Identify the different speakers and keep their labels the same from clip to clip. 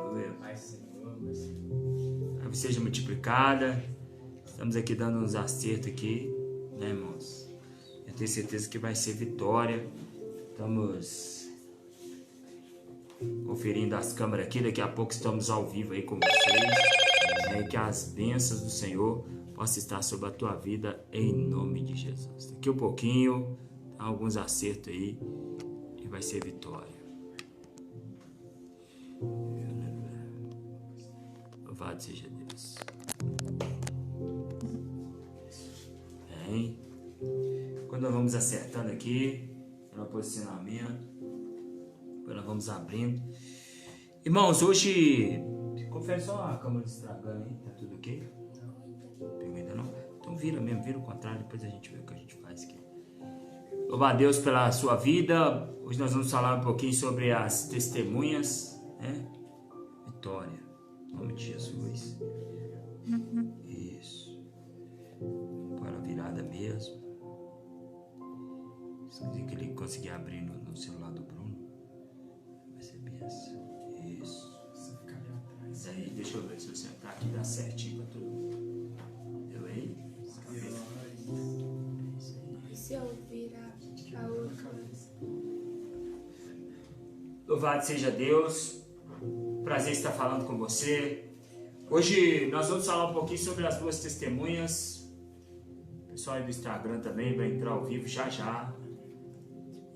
Speaker 1: Aleluia. Que seja multiplicada. Estamos aqui dando uns acertos aqui, né, irmãos? Eu tenho certeza que vai ser vitória. Estamos conferindo as câmeras aqui. Daqui a pouco estamos ao vivo aí com vocês. Que as bênçãos do Senhor possam estar sobre a tua vida em nome de Jesus. Daqui um pouquinho, alguns acertos aí e vai ser vitória. Louvado seja Deus. Bem, quando nós vamos acertando aqui, no posicionamento, quando nós vamos abrindo. Irmãos, hoje, confere só a câmera estragando aí, tá tudo ok? Não pegou ainda não? Então vira mesmo, vira o contrário, depois a gente vê o que a gente faz aqui. Louvar a Deus pela sua vida. Hoje nós vamos falar um pouquinho sobre as testemunhas, né? Vitória, em nome de Jesus. Isso. Para a virada mesmo. Se ele conseguir abrir no celular do Bruno, vai ser benção. Isso. Isso aí, deixa eu ver se eu sentar aqui dá certinho pra todo mundo. Deu aí?
Speaker 2: E se eu virar a outra?
Speaker 1: Louvado seja Deus. Prazer estar falando com você. Hoje nós vamos falar um pouquinho sobre as duas testemunhas. O pessoal aí do Instagram também vai entrar ao vivo já já.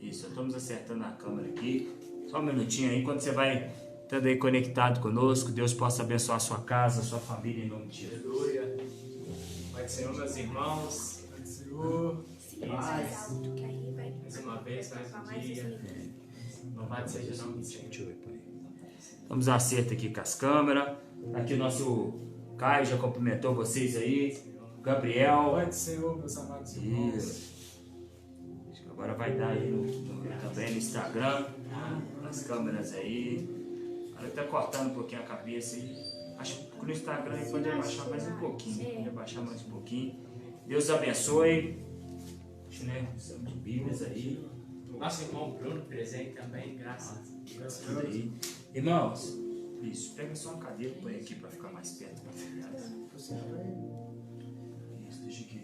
Speaker 1: Isso, estamos acertando a câmera aqui. Só um minutinho aí, quando você vai estando aí conectado conosco, Deus possa abençoar a sua casa, a sua família em nome de Jesus.
Speaker 3: Aleluia. Pai do Senhor, meus irmãos. Pai do Senhor.
Speaker 2: Mais alto que aí vai.
Speaker 3: Mais uma vez, mais um dia. Louvado seja o nome do Senhor.
Speaker 1: Deixa eu ver, pai. Vamos acertar aqui com as câmeras. Aqui o nosso Caio já cumprimentou vocês aí. Gabriel.
Speaker 3: Pai do Senhor, meus amados irmãos.
Speaker 1: Isso. Acho que agora vai dar aí também no Instagram. As câmeras aí. Ela tá cortando um pouquinho a cabeça aí. Acho que no Instagram aí pode abaixar mais um pouquinho. Pode abaixar mais um pouquinho. Deus abençoe. Né? Estamos de Bíblias aí.
Speaker 3: Nosso irmão Bruno presente também, graças a Deus.
Speaker 1: Aí. Irmãos, isso. Pega só uma cadeira e põe aqui para ficar mais perto. Isso, deixa aqui.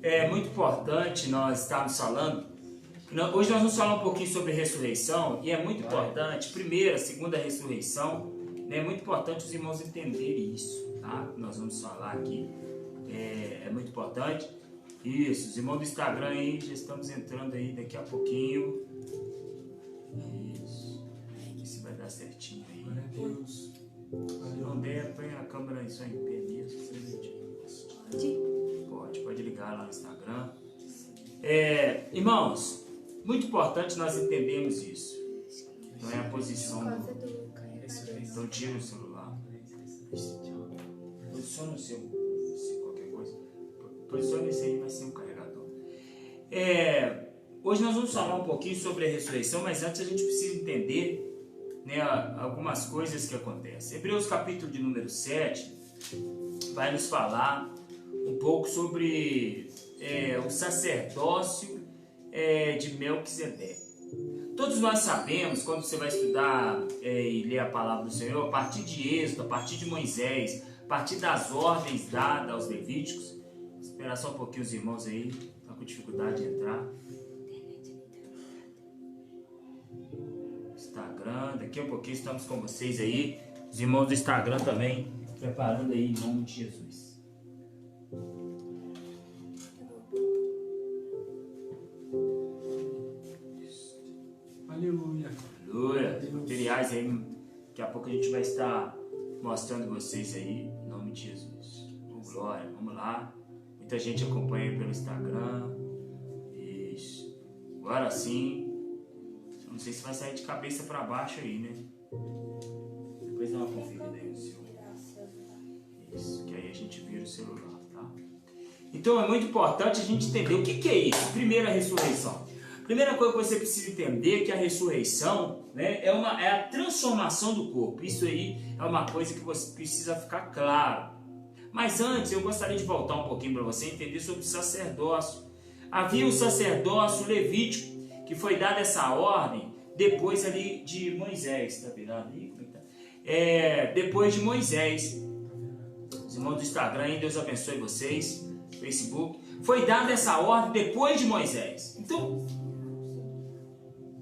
Speaker 1: É muito importante nós estarmos falando. Hoje nós vamos falar um pouquinho sobre ressurreição e é muito importante, primeira, segunda ressurreição, né? É muito importante os irmãos entenderem isso, tá? Nós vamos falar aqui, é muito importante. Isso, os irmãos do Instagram aí, já estamos entrando aí daqui a pouquinho. Isso, ver se vai dar certinho aí.
Speaker 3: Glória a Deus.
Speaker 1: Se não der, põe a câmera só em pé mesmo. Pode ligar lá no Instagram. Irmãos, muito importante nós entendermos isso. Não é a posição
Speaker 2: Por causa
Speaker 1: do...
Speaker 2: do carregador.
Speaker 1: Então tira o celular. Posiciona o seu, qualquer coisa. Posiciona esse aí, vai ser um carregador. Hoje nós vamos falar um pouquinho sobre a ressurreição, mas antes a gente precisa entender, né, algumas coisas que acontecem. Hebreus capítulo de número 7 vai nos falar um pouco sobre o sacerdócio de Melquisedeque. Todos nós sabemos, quando você vai estudar e ler a palavra do Senhor, a partir de Êxodo, a partir de Moisés, a partir das ordens dadas aos Levíticos. Vou esperar só um pouquinho os irmãos aí, estão com dificuldade de entrar. Instagram, daqui a pouquinho estamos com vocês aí. Os irmãos do Instagram também, preparando aí em nome de Jesus.
Speaker 3: Aleluia.
Speaker 1: Aleluia. Os materiais aí, daqui a pouco a gente vai estar mostrando vocês aí, em nome de Jesus. Oh, glória, vamos lá. Muita gente acompanha pelo Instagram. Isso. Agora sim. Não sei se vai sair de cabeça para baixo aí, né? Depois dá uma conferida aí no seu. Isso, que aí a gente vira o celular, tá? Então é muito importante a gente entender o que é isso. Primeira ressurreição. Primeira coisa que você precisa entender é que a ressurreição, né, é a transformação do corpo. Isso aí é uma coisa que você precisa ficar claro. Mas antes eu gostaria de voltar um pouquinho para você entender sobre o sacerdócio. Havia o sacerdócio levítico, que foi dada essa ordem depois ali de Moisés, tá virado aí? Como é que tá? Depois de Moisés, os irmãos do Instagram aí, Deus abençoe vocês, Facebook, foi dada essa ordem depois de Moisés. Então,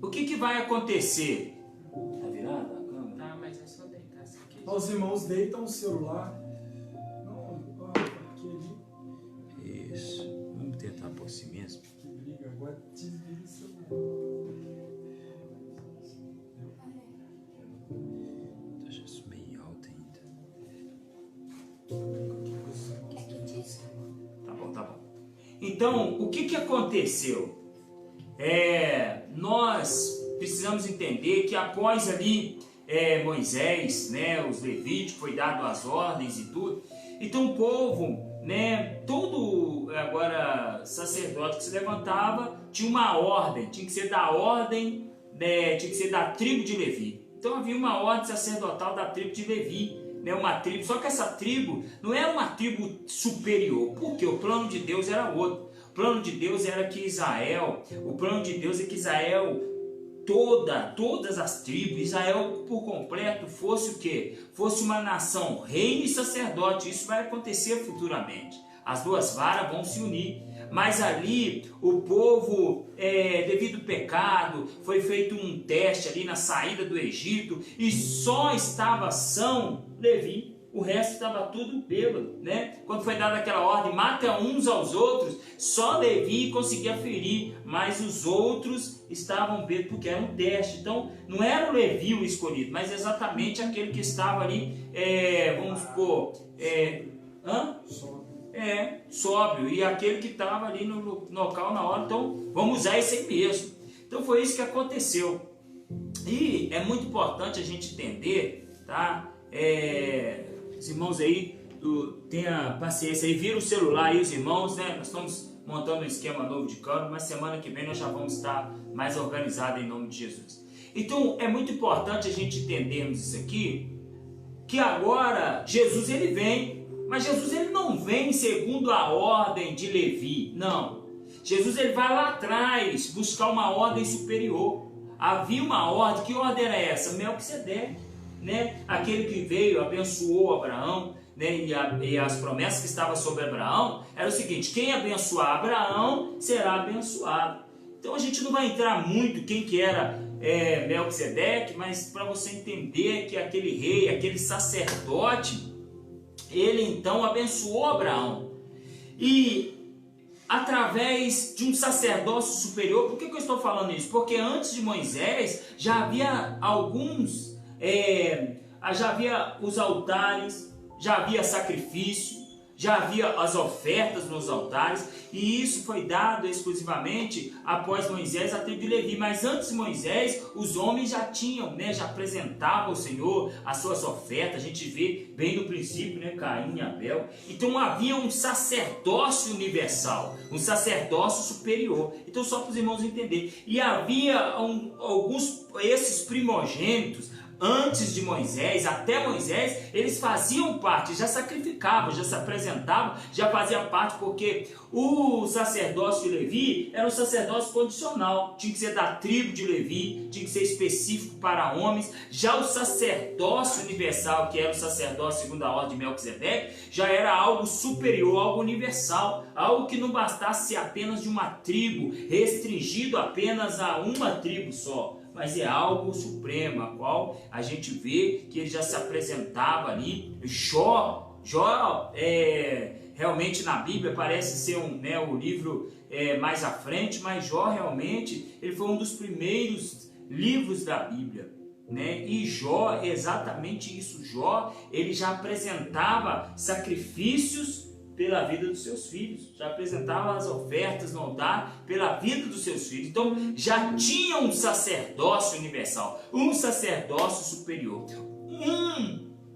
Speaker 1: o que vai acontecer? Tá virada a câmera?
Speaker 3: Tá, mas é só deitar assim aqui.
Speaker 4: Os irmãos deitam o celular. Não, aqui ali.
Speaker 1: Isso, vamos tentar por si mesmo.
Speaker 4: Liga, agora desliga o celular.
Speaker 1: Deixa isso meio alto ainda.
Speaker 2: Quer que diz?
Speaker 1: Tá bom, tá bom. Então, o que aconteceu? Nós precisamos entender que após ali Moisés, né, os levíticos, foi dado as ordens e tudo. Então o povo, né, todo agora sacerdote que se levantava tinha uma ordem, tinha que ser da ordem, né, tinha que ser da tribo de Levi. Então havia uma ordem sacerdotal da tribo de Levi, né, uma tribo. Só que essa tribo não era uma tribo superior, porque o plano de Deus era outro. O plano de Deus era que Israel, o plano de Deus é que Israel, todas as tribos, Israel por completo fosse o quê? Fosse uma nação, reino e sacerdote. Isso vai acontecer futuramente. As duas varas vão se unir. Mas ali o povo, devido ao pecado, foi feito um teste ali na saída do Egito e só estava são Levi. O resto estava tudo bêbado, né? Quando foi dada aquela ordem, mata uns aos outros, só Levi conseguia ferir, mas os outros estavam bêbados porque era um teste. Então, não era o Levi o escolhido, mas exatamente aquele que estava ali, vamos supor, sóbrio, e aquele que estava ali no local na hora. Então, vamos usar esse aí mesmo. Então, foi isso que aconteceu. E é muito importante a gente entender, tá? Os irmãos aí, tenha paciência aí, vira o celular aí, os irmãos, né? Nós estamos montando um esquema novo de câmera, mas semana que vem nós já vamos estar mais organizados em nome de Jesus. Então é muito importante a gente entendermos isso aqui, que agora Jesus ele vem, mas Jesus ele não vem segundo a ordem de Levi, não. Jesus ele vai lá atrás buscar uma ordem superior. Havia uma ordem, que ordem era essa? Melquisedeque. Né? Aquele que veio, abençoou Abraão, né? E as promessas que estavam sobre Abraão era o seguinte: quem abençoar Abraão será abençoado. Então a gente não vai entrar muito quem que era Melquisedeque, mas para você entender que aquele rei, aquele sacerdote, ele então abençoou Abraão. E através de um sacerdócio superior. Por que eu estou falando isso? Porque antes de Moisés já havia já havia os altares, já havia sacrifício, já havia as ofertas nos altares, e isso foi dado exclusivamente após Moisés à tribo de Levi. Mas antes de Moisés, os homens já tinham, né, já apresentavam ao Senhor as suas ofertas. A gente vê bem no princípio, né, Caim e Abel. Então havia um sacerdócio universal, um sacerdócio superior. Então só para os irmãos entenderem. E havia esses primogênitos. Antes de Moisés, até Moisés, eles faziam parte, já sacrificavam, já se apresentavam, já faziam parte, porque o sacerdócio de Levi era um sacerdócio condicional, tinha que ser da tribo de Levi, tinha que ser específico para homens. Já o sacerdócio universal, que era o sacerdócio segundo a ordem de Melquisedeque, já era algo superior, algo universal, algo que não bastasse ser apenas de uma tribo, restringido apenas a uma tribo só, mas é algo supremo, a qual a gente vê que ele já se apresentava ali. Jó realmente na Bíblia parece ser o livro mais à frente, mas Jó realmente ele foi um dos primeiros livros da Bíblia, né? E Jó, exatamente isso, Jó ele já apresentava sacrifícios pela vida dos seus filhos, já apresentava as ofertas no altar pela vida dos seus filhos. Então já tinha um sacerdócio universal, um sacerdócio superior,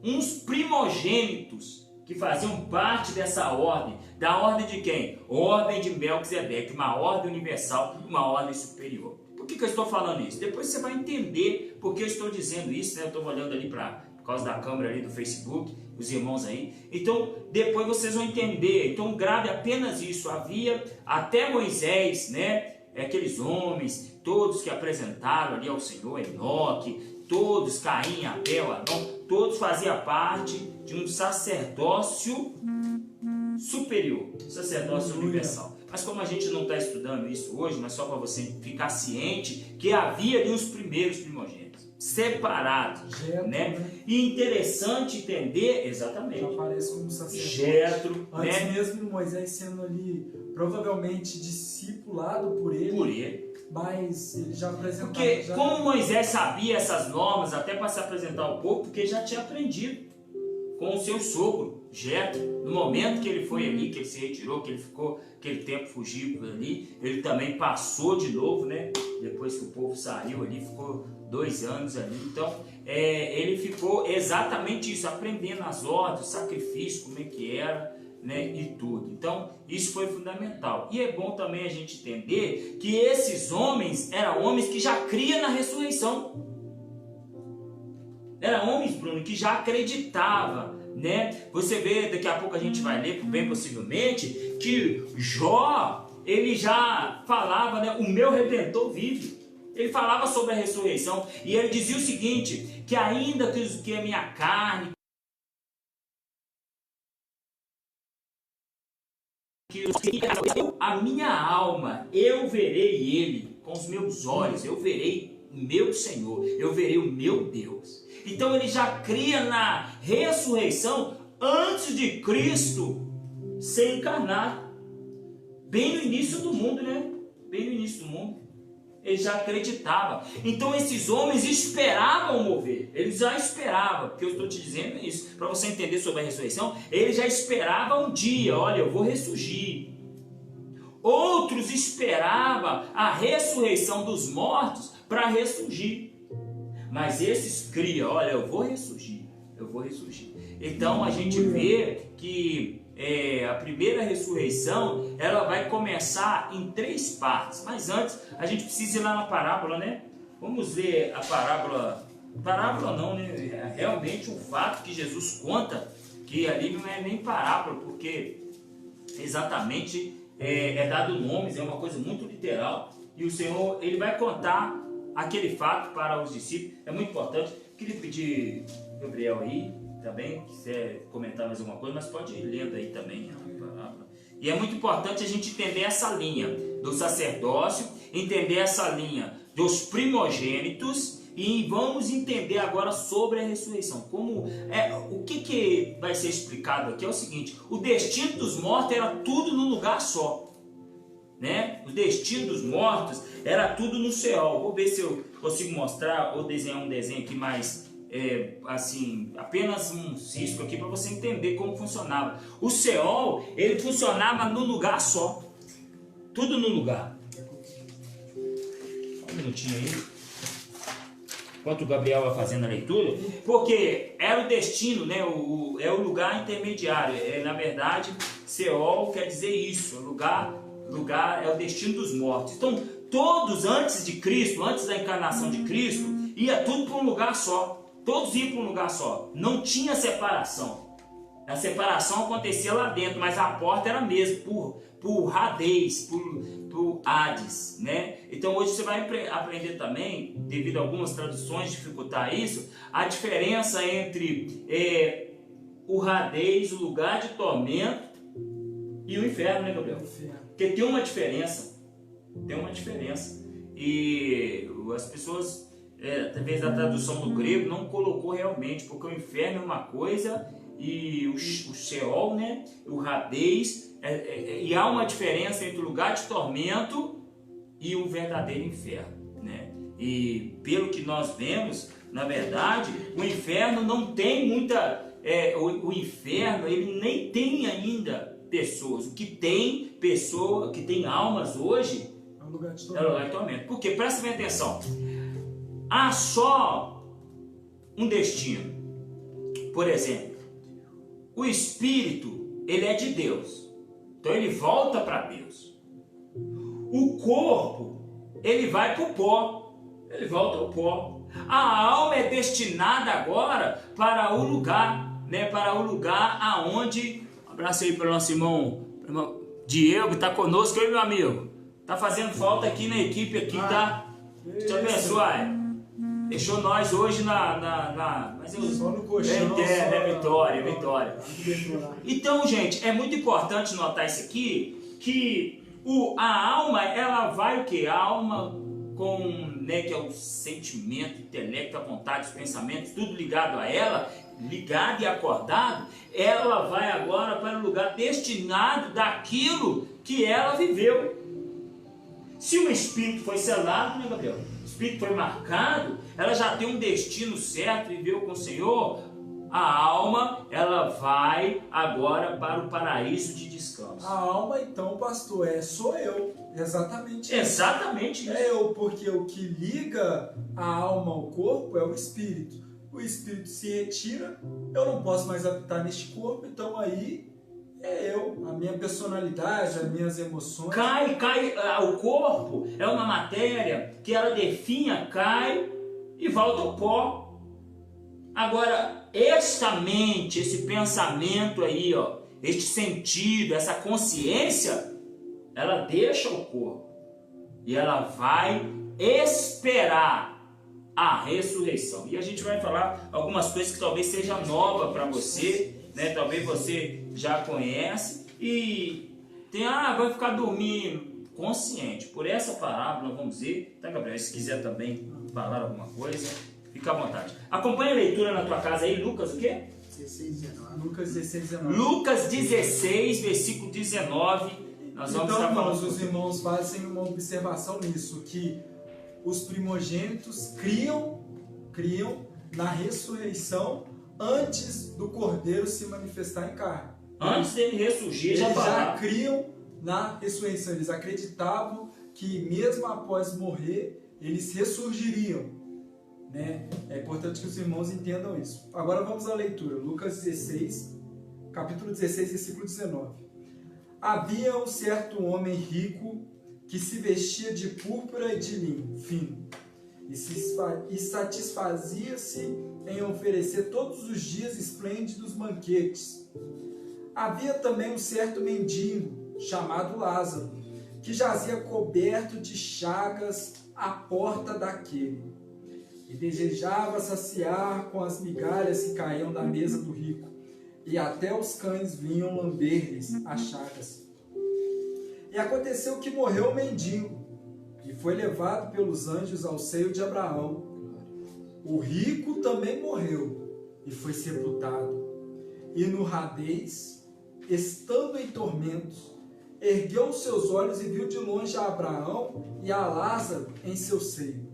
Speaker 1: uns primogênitos que faziam parte dessa ordem. Da ordem de quem? Ordem de Melquisedeque, uma ordem universal, uma ordem superior. Por que eu estou falando isso? Depois você vai entender por que eu estou dizendo isso, né? Eu estou olhando ali por causa da câmera ali do Facebook, os irmãos aí. Então, depois vocês vão entender. Então, grave apenas isso. Havia até Moisés, né? aqueles homens, todos que apresentaram ali ao Senhor, Enoque, todos, Caim, Abel, Adão, todos faziam parte de um sacerdócio superior, sacerdócio universal. Mas como a gente não está estudando isso hoje, mas só para você ficar ciente que havia ali os primeiros primogênitos, separados, né? E interessante entender, exatamente.
Speaker 4: Já aparece como sacerdote.
Speaker 1: Jetro,
Speaker 4: antes
Speaker 1: né?
Speaker 4: mesmo de Moisés sendo ali, provavelmente discipulado por ele. Mas ele já apresentava.
Speaker 1: Porque como Moisés sabia essas normas até para se apresentar ao povo, porque já tinha aprendido com o seu sogro, Jetro, no momento que ele foi ali, que ele se retirou, que ele ficou aquele tempo fugido ali, ele também passou de novo, né? Depois que o povo saiu ali, ficou 2 anos ali. Então, ele ficou exatamente isso, aprendendo as ordens, sacrifício, como é que era, né? E tudo. Então, isso foi fundamental. E é bom também a gente entender que esses homens eram homens que já criam na ressurreição. Eram homens, Bruno, que já acreditavam, né? Você vê, daqui a pouco a gente vai ler, bem possivelmente, que Jó, ele já falava, né? O meu Redentor vive. Ele falava sobre a ressurreição e ele dizia o seguinte, que ainda que a minha carne, que a minha alma, eu verei ele com os meus olhos, eu verei o meu Senhor, eu verei o meu Deus. Então ele já cria na ressurreição antes de Cristo ser encarnado. Bem no início do mundo, né? Bem no início do mundo. Ele já acreditava. Então esses homens esperavam mover. Eles já esperavam. Porque eu estou te dizendo isso. Para você entender sobre a ressurreição. Eles já esperavam um dia. Olha, eu vou ressurgir. Outros esperavam a ressurreição dos mortos para ressurgir. Mas esses criam. Olha, eu vou ressurgir. Eu vou ressurgir. Então a gente vê que a primeira ressurreição, ela vai começar em 3 partes. Mas antes, a gente precisa ir lá na parábola, né? Vamos ver a parábola. Parábola não, né? É realmente um fato que Jesus conta, que ali não é nem parábola, porque exatamente é dado nomes, é uma coisa muito literal. E o Senhor, ele vai contar aquele fato para os discípulos. É muito importante. Queria pedir Gabriel aí também, quiser comentar mais alguma coisa, mas pode ir lendo aí também a palavra. E é muito importante a gente entender essa linha do sacerdócio, entender essa linha dos primogênitos, e vamos entender agora sobre a ressurreição. O que vai ser explicado aqui é o seguinte: o destino dos mortos era tudo num lugar só, né? O destino dos mortos era tudo no céu. Vou ver se eu consigo mostrar ou desenhar um desenho aqui mais assim, apenas um cisco aqui para você entender como funcionava. O Seol, ele funcionava no lugar só, tudo no lugar. Um minutinho aí, enquanto o Gabriel vai fazendo a leitura, porque era o destino, né? É o lugar intermediário. Na verdade, Seol quer dizer isso, lugar é o destino dos mortos. Então, todos antes de Cristo, antes da encarnação de Cristo, ia tudo para um lugar só. Todos iam para um lugar só, não tinha separação. A separação acontecia lá dentro, mas a porta era a mesma, por Hades, por Hades, né? Então hoje você vai aprender também, devido a algumas traduções dificultar isso, a diferença entre o Hades, o lugar de tormento, e o inferno, né, Gabriel? Porque tem uma diferença, e as pessoas... talvez a tradução do grego não colocou realmente, porque o inferno é uma coisa e o Sheol, né, o Hades, e há uma diferença entre o lugar de tormento e o verdadeiro inferno, né? E pelo que nós vemos, na verdade, o inferno não tem muita, o inferno ele nem tem ainda pessoas. O que tem pessoa, que tem almas hoje é o lugar de tormento. Porque presta bem atenção. Há só um destino. Por exemplo, o espírito, ele é de Deus. Então ele volta para Deus. O corpo, ele vai para o pó. Ele volta ao pó. A alma é destinada agora para o lugar, né? Para o lugar aonde... Um abraço aí para o nosso irmão Diego, que está conosco, aí, meu amigo. Tá fazendo falta aqui na equipe aqui, tá? Te abençoe. Deixou nós hoje mas eu,
Speaker 4: só no colchão.
Speaker 1: Vitória. Então, gente, é muito importante notar isso aqui, que a alma, ela vai o quê? A alma né, que é o sentimento, o intelecto, a vontade, os pensamentos, tudo ligado a ela, ligado e acordado, ela vai agora para o lugar destinado daquilo que ela viveu. Se o espírito foi selado, né, Gabriel? O espírito foi marcado, ela já tem um destino certo, viveu com o Senhor. A alma, ela vai agora para o paraíso de descanso.
Speaker 4: A alma, então, pastor, sou eu. Exatamente.
Speaker 1: Exatamente isso.
Speaker 4: É eu, porque o que liga a alma ao corpo é o espírito. O espírito se retira, eu não posso mais habitar neste corpo, então aí é eu, a minha personalidade, as minhas emoções.
Speaker 1: Cai, o corpo é uma matéria que ela definha, cai e volta ao pó. Agora, esta mente, esse pensamento aí, ó, este sentido, essa consciência, ela deixa o corpo e ela vai esperar a ressurreição. E a gente vai falar algumas coisas que talvez seja nova para você, né? Talvez você já conhece e vai ficar dormindo consciente. Por essa parábola, vamos dizer, tá, Gabriel? Se quiser também falar alguma coisa, fica à vontade. Acompanhe a leitura na tua casa aí, Lucas o quê?
Speaker 4: 16, 19. Lucas 16, 19.
Speaker 1: Lucas 16, versículo 19. Nós vamos
Speaker 4: então, irmãos, os irmãos fazem uma observação nisso, que os primogênitos criam na ressurreição antes do Cordeiro se manifestar em carne.
Speaker 1: Antes dele ressurgir,
Speaker 4: eles já criam na ressurreição. Eles acreditavam que mesmo após morrer, eles ressurgiriam. Né? É importante que os irmãos entendam isso. Agora vamos à leitura. Lucas 16, capítulo 16, versículo 19. Havia um certo homem rico que se vestia de púrpura e de linho fino e satisfazia-se em oferecer todos os dias esplêndidos banquetes. Havia também um certo mendigo chamado Lázaro, que jazia coberto de chagas à porta daquele, e desejava saciar com as migalhas que caíam da mesa do rico, e até os cães vinham lamber-lhes as chagas. E aconteceu que morreu o mendigo, e foi levado pelos anjos ao seio de Abraão. O rico também morreu, e foi sepultado. E no Hades, estando em tormentos, ergueu os seus olhos e viu de longe a Abraão e a Lázaro em seu seio.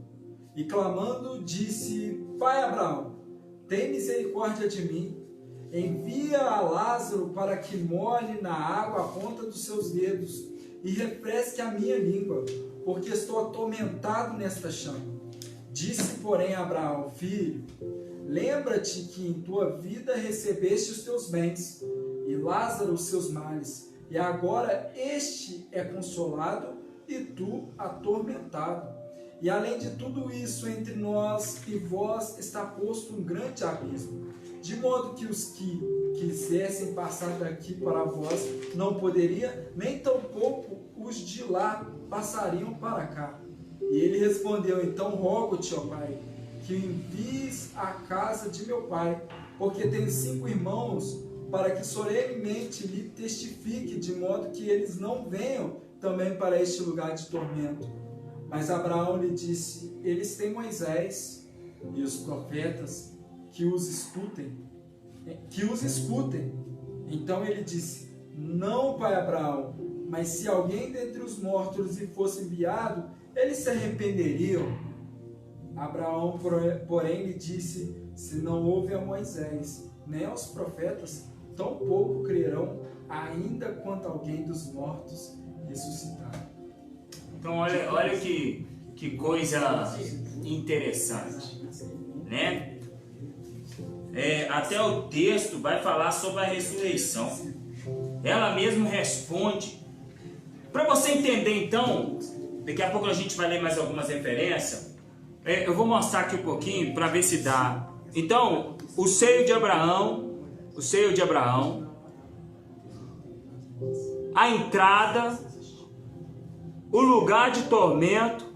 Speaker 4: E clamando, disse: Pai Abraão, tem misericórdia de mim. Envia a Lázaro para que molhe na água a ponta dos seus dedos e refresque a minha língua, porque estou atormentado nesta chama. Disse, porém, Abraão: Filho, lembra-te que em tua vida recebeste os teus bens, e Lázaro os seus males, e agora este é consolado e tu atormentado. E além de tudo isso, entre nós e vós está posto um grande abismo, de modo que os que quisessem passar daqui para vós não poderia, nem tampouco os de lá passariam para cá. E ele respondeu: Então rogo-te, ó Pai, que envies à casa de meu pai, porque tenho 5 irmãos, para que solenemente lhe testifique, de modo que eles não venham também para este lugar de tormento. Mas Abraão lhe disse: Eles têm Moisés e os profetas, que os escutem. Então ele disse: Não, pai Abraão, mas se alguém dentre os mortos lhe fosse enviado, eles se arrependeriam. Abraão, porém, lhe disse: Se não houve a Moisés, nem aos profetas, tampouco crerão, ainda quanto alguém dos mortos ressuscitar.
Speaker 1: Então olha que coisa interessante, né? Até o texto vai falar sobre a ressurreição. Ela mesma responde. Para você entender, então, daqui a pouco a gente vai ler mais algumas referências. Eu vou mostrar aqui um pouquinho para ver se dá. Então, o seio de Abraão, a entrada o lugar de tormento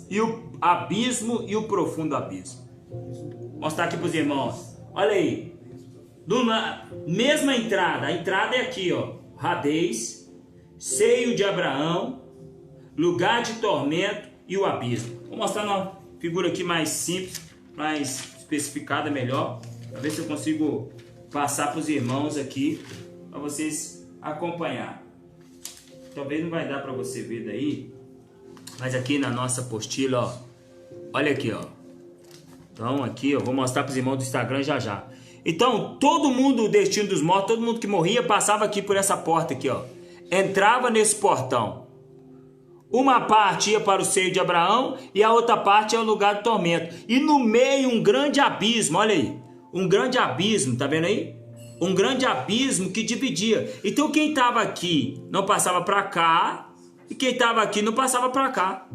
Speaker 1: e o abismo e o profundo abismo. Vou mostrar aqui para os irmãos. Olha aí. Mesma entrada. A entrada é aqui, ó. Hades, seio de Abraão, lugar de tormento e o abismo. Vou mostrar uma figura aqui mais simples, mais especificada, melhor. Para ver se eu consigo passar para os irmãos aqui, para vocês acompanhar. Talvez não vai dar para você ver daí, mas aqui na nossa apostila, ó, olha aqui, ó. Então aqui eu vou mostrar para os irmãos do Instagram já já. Então todo mundo, o destino dos mortos, todo mundo que morria passava aqui por essa porta aqui, ó. Entrava nesse portão. Uma parte ia para o seio de Abraão e a outra parte é o lugar do tormento. E no meio um grande abismo, olha aí. Um grande abismo, tá vendo aí? Um grande abismo que dividia. Então quem estava aqui não passava para cá e quem estava aqui não passava para cá.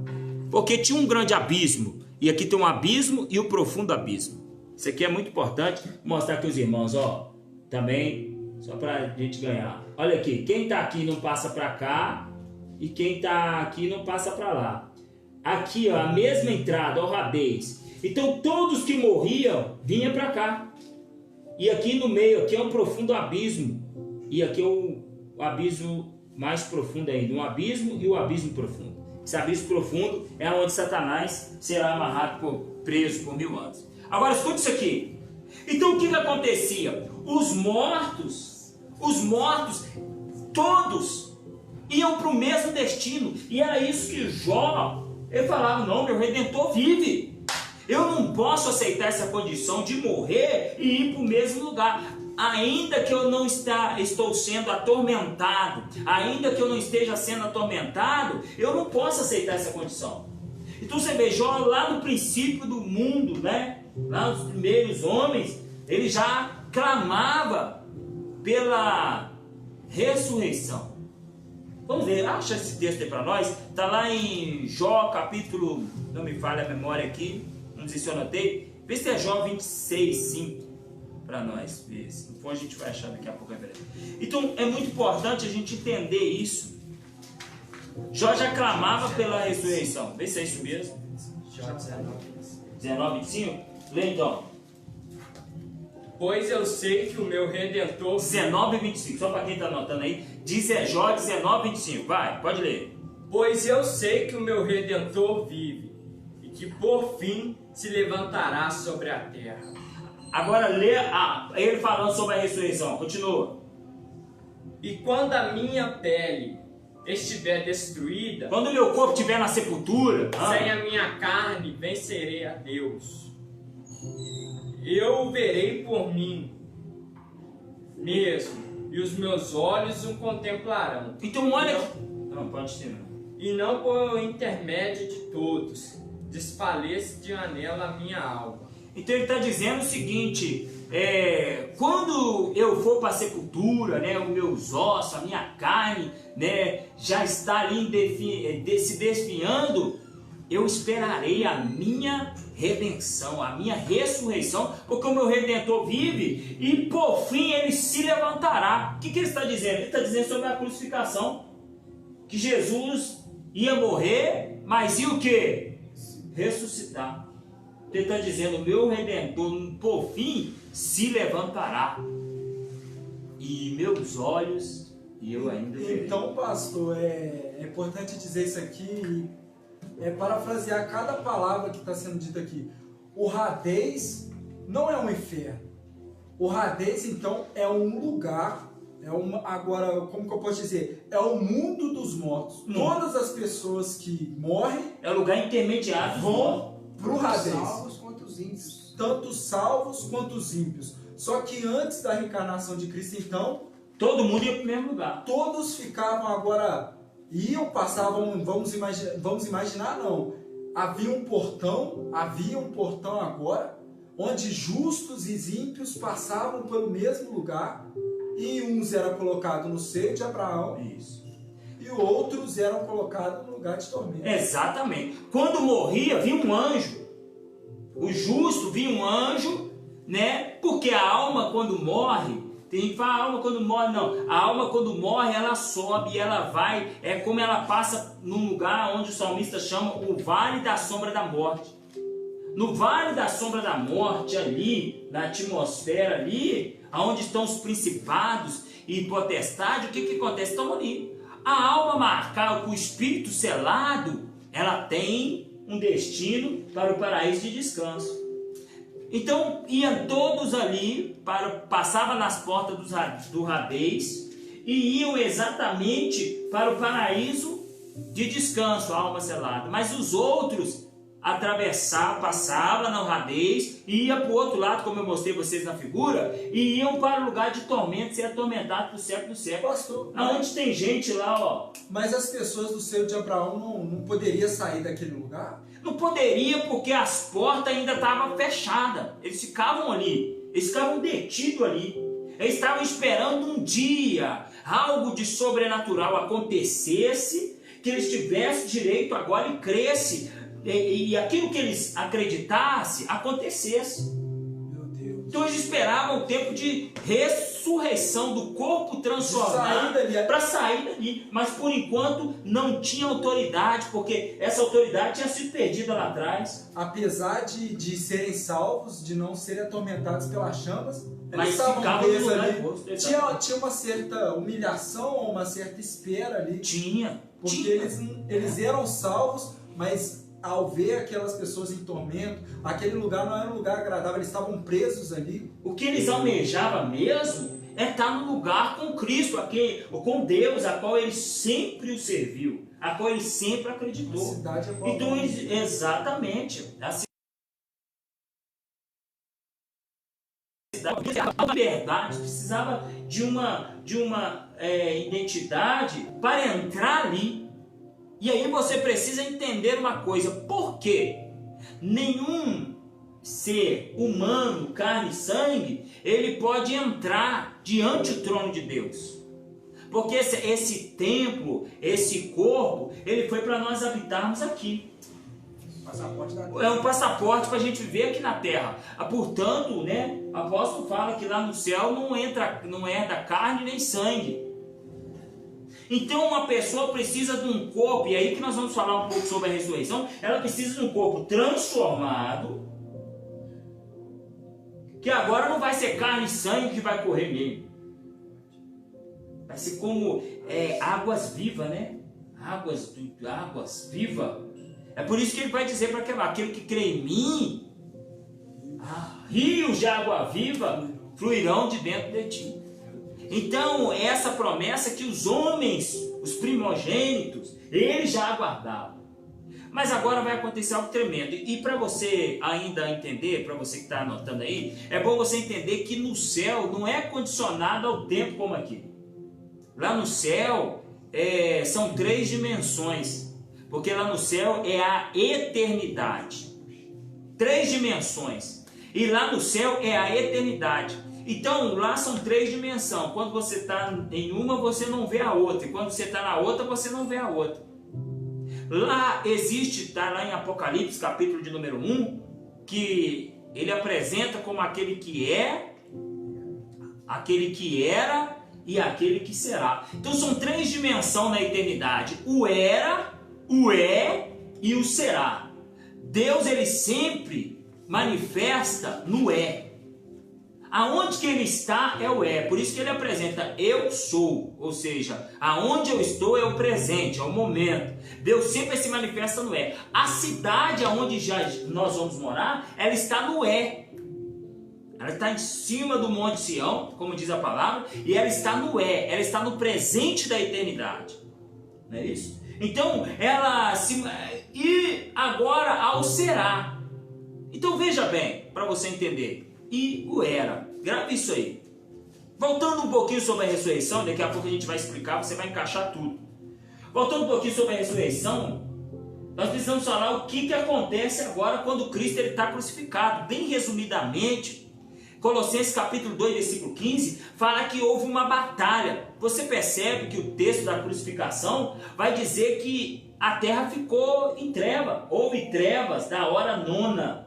Speaker 1: Porque tinha um grande abismo. E aqui tem um abismo e o profundo abismo. Isso aqui é muito importante. Vou mostrar aqui os irmãos, ó. Também, só para a gente ganhar. Olha aqui, quem está aqui não passa para cá e quem está aqui não passa para lá. Aqui, ó, a mesma entrada, ó, Hades. Então todos que morriam vinham para cá. E aqui no meio, aqui é um profundo abismo. E aqui é o abismo mais profundo ainda. Um abismo e o abismo profundo. Esse abismo profundo é onde Satanás será amarrado, preso por 1000 anos. Agora escute isso aqui. Então o que acontecia? Os mortos, todos iam para o mesmo destino. E era isso que Jó, ele falava, não, meu Redentor vive. Eu não posso aceitar essa condição de morrer e ir para o mesmo lugar. Ainda que eu não estou sendo atormentado, ainda que eu não esteja sendo atormentado, eu não posso aceitar essa condição. Então você vê, Jó lá no princípio do mundo, né? Lá nos primeiros homens, ele já clamava pela ressurreição. Vamos ver, acha esse texto aí para nós? Está lá em Jó capítulo, não me falha a memória aqui, não sei se eu anotei, vê se é Jó 26, 5, para nós ver. Se não for, a gente vai achar daqui a pouco. Então é muito importante a gente entender isso. Jó já clamava pela ressurreição. Vê se é isso mesmo.
Speaker 3: Jó
Speaker 1: 19, 25? Lê então.
Speaker 3: Pois eu sei que o meu Redentor...
Speaker 1: 19 e 25, só para quem está anotando aí. Diz Jó 19 e 25, vai, pode ler.
Speaker 3: Pois eu sei que o meu Redentor vive, e que por fim se levantará sobre a terra.
Speaker 1: Agora lê ele falando sobre a ressurreição, continua.
Speaker 3: E quando a minha pele estiver destruída,
Speaker 1: quando o meu corpo estiver na sepultura,
Speaker 3: sem a minha carne vencerei a Deus. Eu o verei por mim mesmo, e os meus olhos o contemplarão.
Speaker 1: Então olha... Não, pode ter.
Speaker 3: E não por intermédio de todos, desfaleça de anela a minha alma.
Speaker 1: Então ele está dizendo o seguinte, quando eu for para a sepultura, né, os meus ossos, a minha carne, né, já está ali se desfiando, eu esperarei a minha redenção, a minha ressurreição, porque o meu Redentor vive e por fim ele se levantará. O que ele está dizendo? Ele está dizendo sobre a crucificação, que Jesus ia morrer, mas ia o que? Ressuscitar. Ele está dizendo, o meu Redentor por fim se levantará e meus olhos e eu ainda verei.
Speaker 4: Então, pastor, é importante dizer isso aqui, parafrasear cada palavra que está sendo dita aqui. O Hades não é um inferno. O Hades, então, é um lugar, agora, como que eu posso dizer? É o mundo dos mortos. Todas as pessoas que morrem...
Speaker 1: É o lugar intermediário
Speaker 4: vão para o Hades.
Speaker 2: Salvos quanto os ímpios.
Speaker 4: Tanto os salvos quanto os ímpios. Só que antes da reencarnação de Cristo, então...
Speaker 1: todo mundo ia para o mesmo lugar.
Speaker 4: Todos ficavam agora... passavam, vamos imaginar não, havia um portão agora, onde justos e ímpios passavam pelo mesmo lugar, e uns eram colocados no seio de Abraão,
Speaker 1: isso,
Speaker 4: e outros eram colocados no lugar de tormento.
Speaker 1: Exatamente. Quando morria, vinha um anjo, o justo vinha um anjo, né? Porque a alma quando morre, Tem gente que fala, a alma quando morre, não. A alma quando morre, ela sobe, ela vai, é como ela passa num lugar onde o salmista chama o vale da sombra da morte. No vale da sombra da morte, ali, na atmosfera ali, onde estão os principados e potestades, o que acontece? Estão ali. A alma marcada com o espírito selado, ela tem um destino para o paraíso de descanso. Então iam todos ali, passavam nas portas do Hades e iam exatamente para o paraíso de descanso, a alma selada. Mas os outros passavam no Hades e iam para o outro lado, como eu mostrei vocês na figura, e iam para o lugar de tormento, ser atormentado por século do século.
Speaker 4: Pastor,
Speaker 1: Aonde tem gente lá, ó.
Speaker 4: mas as pessoas do seio de Abraão não poderiam sair daquele lugar?
Speaker 1: Não poderia, porque as portas ainda estavam fechadas. Eles ficavam ali, eles ficavam detidos ali. Eles estavam esperando um dia, algo de sobrenatural acontecesse, que eles tivessem direito agora e cresce, e aquilo que eles acreditassem acontecesse.
Speaker 4: Meu Deus.
Speaker 1: Então eles esperavam o tempo de ressurreição do corpo transformado para sair dali. Mas por enquanto não tinha autoridade, porque essa autoridade tinha sido perdida lá atrás.
Speaker 4: Apesar de serem salvos, de não serem atormentados pelas chamas,
Speaker 1: Mas
Speaker 4: eles estavam
Speaker 1: ficavam no
Speaker 4: presos
Speaker 1: lugar
Speaker 4: ali.
Speaker 1: oposto,
Speaker 4: Tinha uma certa humilhação, uma certa espera ali.
Speaker 1: Tinha.
Speaker 4: Porque eles eram salvos, mas ao ver aquelas pessoas em tormento, aquele lugar não era um lugar agradável, eles estavam presos ali.
Speaker 1: O que eles almejavam mesmo é estar no lugar com Cristo, com Deus, a qual ele sempre o serviu, a qual ele sempre
Speaker 4: A
Speaker 1: acreditou.
Speaker 4: cidade é
Speaker 1: Então, exatamente. A cidade precisava de liberdade, precisava de uma identidade para entrar ali. E aí você precisa entender uma coisa: por quê? Nenhum ser humano, carne e sangue, ele pode entrar diante do trono de Deus. Porque esse templo, esse corpo, ele foi para nós habitarmos aqui.
Speaker 2: Passaporte da
Speaker 1: É um passaporte para a gente viver aqui na terra. Portanto, né, o apóstolo fala que lá no céu não é da carne nem sangue. Então uma pessoa precisa de um corpo, e aí que nós vamos falar um pouco sobre a ressurreição, ela precisa de um corpo transformado, que agora não vai ser carne e sangue que vai correr nele. Vai ser como águas vivas, né? Águas vivas. É por isso que ele vai dizer para aquele que crê em mim, rios de água viva fluirão de dentro de ti. Então, essa promessa que os homens, os primogênitos, eles já aguardavam. Mas agora vai acontecer algo tremendo. E para você ainda entender, para você que está anotando aí, é bom você entender que no céu não é condicionado ao tempo como aqui. Lá no céu são 3 dimensões. Porque lá no céu é a eternidade. 3 dimensões. E lá no céu é a eternidade. Então, lá são 3 dimensões. Quando você está em uma, você não vê a outra. E quando você está na outra, você não vê a outra. Lá existe, está lá em Apocalipse, capítulo de número 1, que ele apresenta como aquele que é, aquele que era e aquele que será. Então, são 3 dimensões na eternidade. O era, o é e o será. Deus, ele sempre manifesta no é. Aonde que ele está é o é, por isso que ele apresenta eu sou, ou seja, aonde eu estou é o presente, é o momento. Deus sempre se manifesta no é. A cidade aonde nós vamos morar, ela está no é. Ela está em cima do Monte Sião, como diz a palavra, e ela está no é, ela está no presente da eternidade. Não é isso? Então, e agora ao será. Então veja bem, para você entender. E o era. Grave isso aí. Voltando um pouquinho sobre a ressurreição, daqui a pouco a gente vai explicar, você vai encaixar tudo. Voltando um pouquinho sobre a ressurreição, nós precisamos falar o que acontece agora quando Cristo está crucificado. Bem resumidamente, Colossenses capítulo 2, versículo 15, fala que houve uma batalha. Você percebe que o texto da crucificação vai dizer que a terra ficou em treva. Houve trevas da hora 9.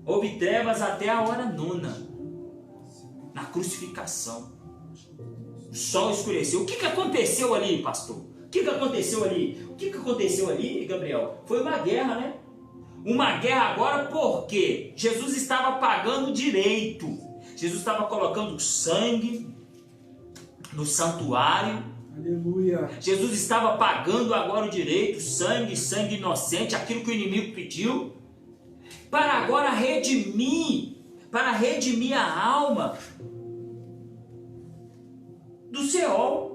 Speaker 1: Houve trevas até a hora nona, na crucificação. O sol escureceu. O que aconteceu ali, pastor? O que aconteceu ali? O que aconteceu ali, Gabriel? Foi uma guerra, né? Uma guerra agora porque Jesus estava pagando direito. Jesus estava colocando sangue no santuário.
Speaker 4: Aleluia.
Speaker 1: Jesus estava pagando agora o direito, sangue inocente, aquilo que o inimigo pediu, para agora redimir a alma do Seol,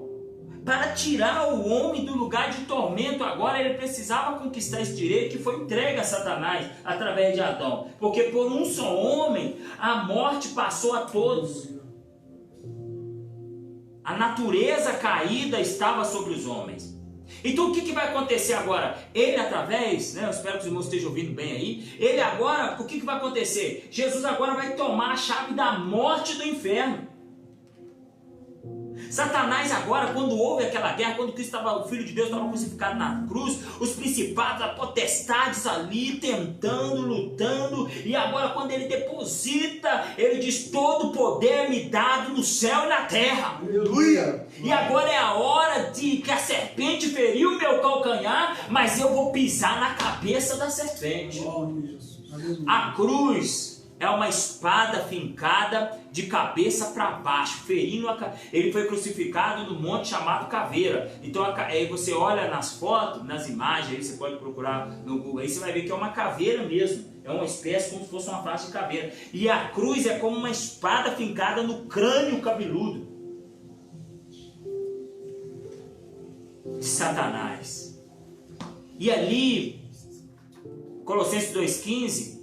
Speaker 1: para tirar o homem do lugar de tormento. Agora ele precisava conquistar esse direito que foi entregue a Satanás através de Adão, porque por um só homem a morte passou a todos. A natureza caída estava sobre os homens. Então o que vai acontecer agora? Ele através, eu espero que os irmãos estejam ouvindo bem aí, ele agora, o que vai acontecer? Jesus agora vai tomar a chave da morte e do inferno. Satanás agora, quando houve aquela guerra, quando Cristo estava, o Filho de Deus estava crucificado na cruz, os principados, as potestades ali tentando, lutando, e agora quando ele deposita, ele diz: todo poder me dado no céu e na terra.
Speaker 4: Aleluia.
Speaker 1: E agora é a hora de que a serpente feriu o meu calcanhar, mas eu vou pisar na cabeça da serpente. A cruz é uma espada fincada de cabeça para baixo, ferindo ele foi crucificado no monte chamado Caveira. Então aí você olha nas fotos, nas imagens, aí você pode procurar no Google, aí você vai ver que é uma caveira mesmo, é uma espécie como se fosse uma face de caveira. E a cruz é como uma espada fincada no crânio cabeludo de Satanás. E ali, Colossenses 2,15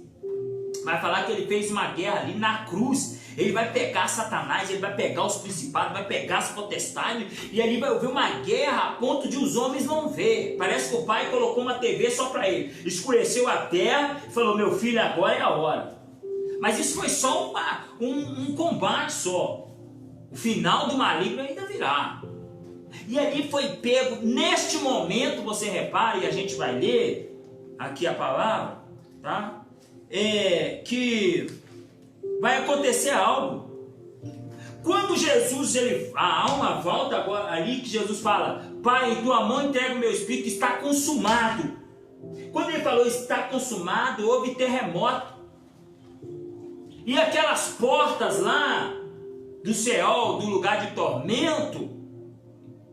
Speaker 1: vai falar que ele fez uma guerra ali na cruz. Ele vai pegar Satanás, ele vai pegar os principados, vai pegar as potestades, e ali vai haver uma guerra a ponto de os homens não ver. Parece que o pai colocou uma TV só para ele, escureceu a terra e falou: meu filho, agora é a hora. Mas isso foi só um combate só. O final do maligno ainda virá. E ali foi pego, neste momento, você repara, e a gente vai ler aqui a palavra, tá? Que vai acontecer algo. Quando Jesus, a alma volta agora, ali que Jesus fala: Pai, em tua mão entrego o meu espírito, está consumado. Quando ele falou está consumado, houve terremoto. E aquelas portas lá do Seol, do lugar de tormento,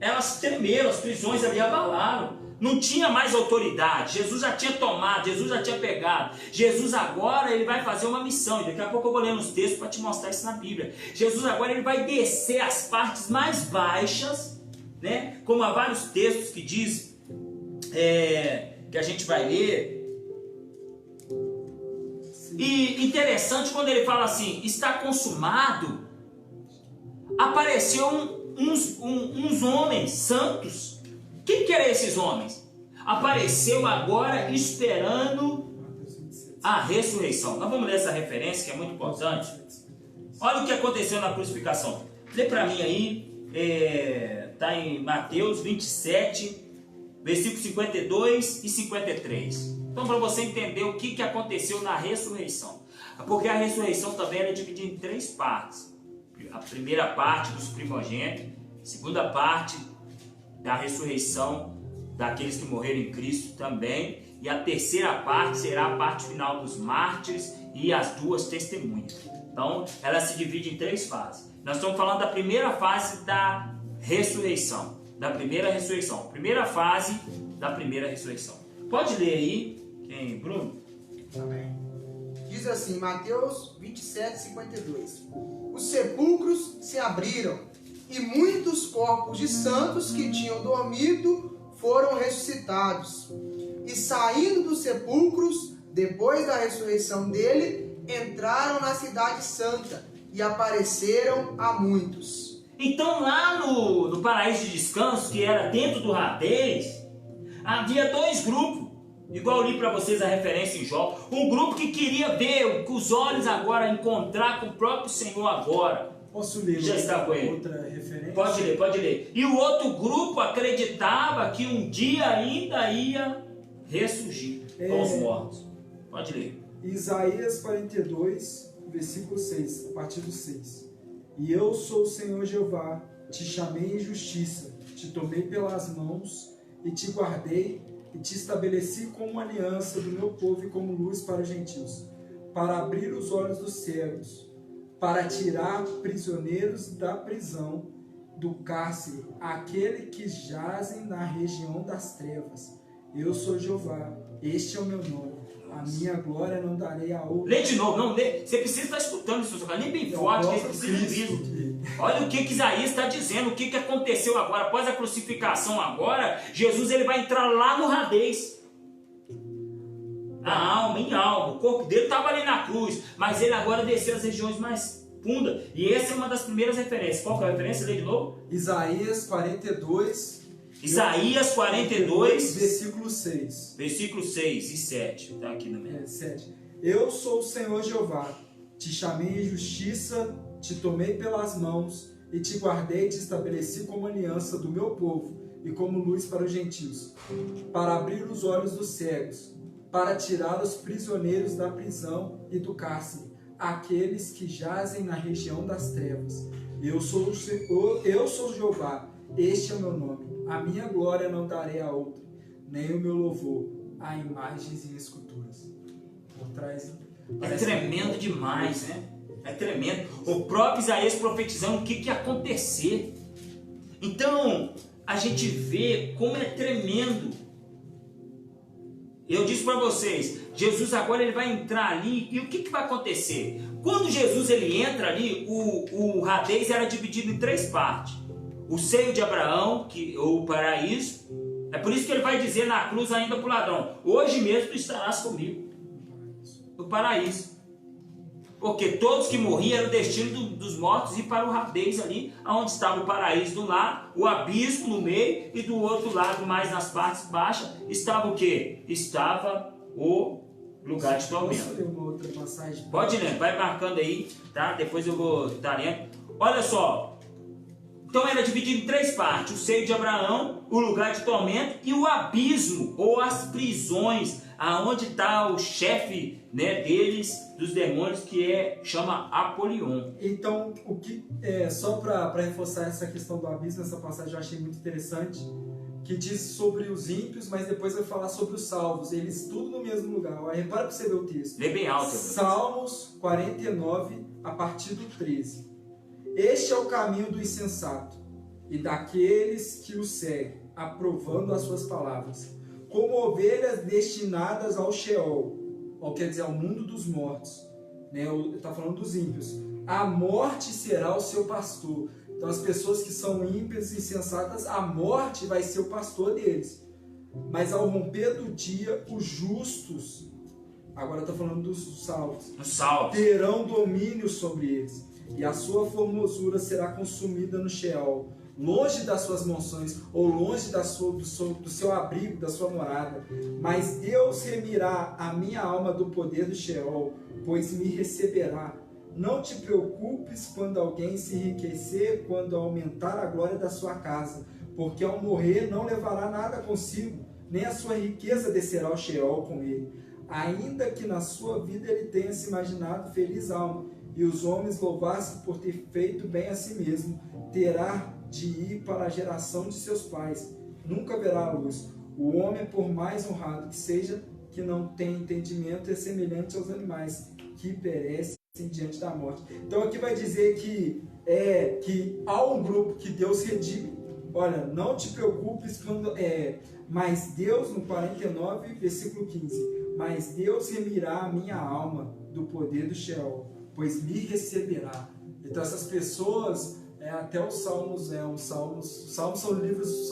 Speaker 1: elas tremeram, as prisões ali abalaram. Não tinha mais autoridade. Jesus já tinha tomado, Jesus já tinha pegado. Jesus agora ele vai fazer uma missão. E daqui a pouco eu vou ler uns textos para te mostrar isso na Bíblia. Jesus agora ele vai descer as partes mais baixas, né? Como há vários textos que diz, que a gente vai ler. E interessante quando ele fala assim, está consumado. Apareceu uns homens santos. Quem que eram esses homens? Apareceu agora esperando a ressurreição. Nós vamos ler essa referência que é muito importante. Olha o que aconteceu na crucificação. Lê para mim aí, está em Mateus 27, versículos 52 e 53. Então, para você entender o que aconteceu na ressurreição. Porque a ressurreição também era dividida em 3 partes. A primeira parte dos primogênitos, a segunda parte da ressurreição daqueles que morreram em Cristo também, e a terceira parte será a parte final dos mártires e as 2 testemunhas. Então ela se divide em 3 fases. Nós estamos falando da primeira fase da ressurreição, primeira fase da primeira ressurreição. Pode ler aí, Bruno?
Speaker 2: Amém. Diz assim, Mateus 27, 52. Os sepulcros se abriram, e muitos corpos de santos que tinham dormido foram ressuscitados. E saindo dos sepulcros, depois da ressurreição dele, entraram na cidade santa e apareceram a muitos.
Speaker 1: Então lá no paraíso de descanso, que era dentro do Hades, havia 2 grupos. Igual eu li para vocês a referência em Jó. Um grupo que queria ver com os olhos agora, encontrar com o próprio Senhor agora.
Speaker 4: Posso ler
Speaker 1: já está com ele.
Speaker 4: Outra referência?
Speaker 1: Pode ler. E o outro grupo acreditava que um dia ainda ia ressurgir com os mortos. Pode ler.
Speaker 4: Isaías 42, versículo 6, a partir do 6. E eu sou o Senhor Jeová, te chamei em justiça, te tomei pelas mãos e te guardei e te estabeleci como uma aliança do meu povo e como luz para os gentios, para abrir os olhos dos cegos, para tirar prisioneiros da prisão, do cárcere, aquele que jazem na região das trevas. Eu sou Jeová, este é o meu nome. A minha glória não darei a outro.
Speaker 1: Lê de novo, não lê. Você precisa estar escutando isso, nem bem forte, que precisa disso. Olha o que Isaías está dizendo, o que aconteceu agora, após a crucificação agora, Jesus ele vai entrar lá no Hades. Na alma, em alma, o corpo dele estava ali na cruz, mas ele agora desceu às regiões mais fundas. E essa é uma das primeiras referências. Qual que é a referência? Lê de novo.
Speaker 4: Isaías 42.
Speaker 1: Isaías 42,
Speaker 4: versículo 6.
Speaker 1: Versículo 6 e 7. Está aqui na minha.
Speaker 4: 7. Eu sou o Senhor Jeová, te chamei em justiça, te tomei pelas mãos e te guardei e te estabeleci como aliança do meu povo e como luz para os gentios, para abrir os olhos dos cegos, para tirar os prisioneiros da prisão e do cárcere, aqueles que jazem na região das trevas. Eu sou Jeová, este é o meu nome. A minha glória não darei a outro, nem o meu louvor a imagens e esculturas. Por trás.
Speaker 1: É tremendo demais, né? É tremendo. O próprio Isaías profetizando o que ia acontecer. Então, a gente vê como é tremendo. Eu disse para vocês, Jesus agora ele vai entrar ali e o que vai acontecer? Quando Jesus ele entra ali, o Hades era dividido em 3 partes. O seio de Abraão, ou o paraíso. É por isso que ele vai dizer na cruz ainda para o ladrão: hoje mesmo tu estarás comigo no paraíso. Porque todos que morriam era o destino dos mortos ir para o Hades ali, onde estava o paraíso do lado, o abismo no meio, e do outro lado, mais nas partes baixas, estava o quê? Estava o lugar de tormento.
Speaker 4: Posso ler uma outra passagem?
Speaker 1: Pode ler, vai marcando aí, tá? Depois eu vou estar lendo. Olha só. Então era dividido em 3 partes: o seio de Abraão, o lugar de tormento e o abismo, ou as prisões, aonde está o chefe, né, deles, dos demônios, que chama Apolion.
Speaker 4: Então, o que só para reforçar essa questão do abismo, essa passagem eu achei muito interessante, que diz sobre os ímpios, mas depois vai falar sobre os salvos, eles tudo no mesmo lugar. Repara para você ver o texto.
Speaker 1: Lê bem alto.
Speaker 4: Salmos 49, a partir do 13. Este é o caminho do insensato e daqueles que o seguem, aprovando as suas palavras, como ovelhas destinadas ao Sheol, ou quer dizer, ao mundo dos mortos. Está falando dos ímpios. A morte será o seu pastor. Então as pessoas que são ímpias e insensatas, a morte vai ser o pastor deles. Mas ao romper do dia, os justos, agora está falando dos salvos, terão domínio sobre eles. E a sua formosura será consumida no Sheol, longe das suas mansões, ou longe do seu abrigo, da sua morada. Mas Deus remirá a minha alma do poder do Sheol, pois me receberá. Não te preocupes quando alguém se enriquecer, quando aumentar a glória da sua casa, porque ao morrer não levará nada consigo, nem a sua riqueza descerá ao Sheol com ele. Ainda que na sua vida ele tenha se imaginado feliz alma, e os homens louvassem por ter feito bem a si mesmo, terá de ir para a geração de seus pais. Nunca verá a luz. O homem, por mais honrado que seja, que não tem entendimento, é semelhante aos animais, que perecem diante da morte. Então aqui vai dizer que há um grupo que Deus redime. Olha, não te preocupes quando... mas Deus, no 49, versículo 15, mas Deus remirá a minha alma do poder do Sheol, pois me receberá. Então essas pessoas, até os salmos, os salmos são livros,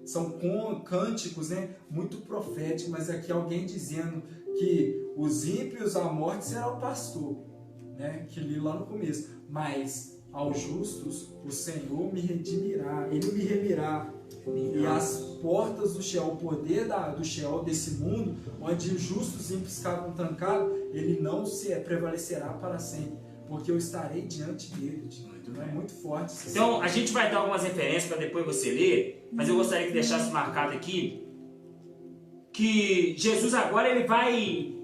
Speaker 4: são cânticos, né, muito proféticos, mas aqui alguém dizendo que os ímpios, a morte será o pastor, né, que li lá no começo, mas aos justos o Senhor me redimirá, Ele me remirá. E as portas do Sheol, o poder do Sheol, desse mundo, onde os justos e ímpios ficavam trancados, ele não prevalecerá para sempre, porque eu estarei diante dele. É muito forte.
Speaker 1: Então, a gente vai dar algumas referências para depois você ler, mas eu gostaria que deixasse marcado aqui que Jesus agora ele vai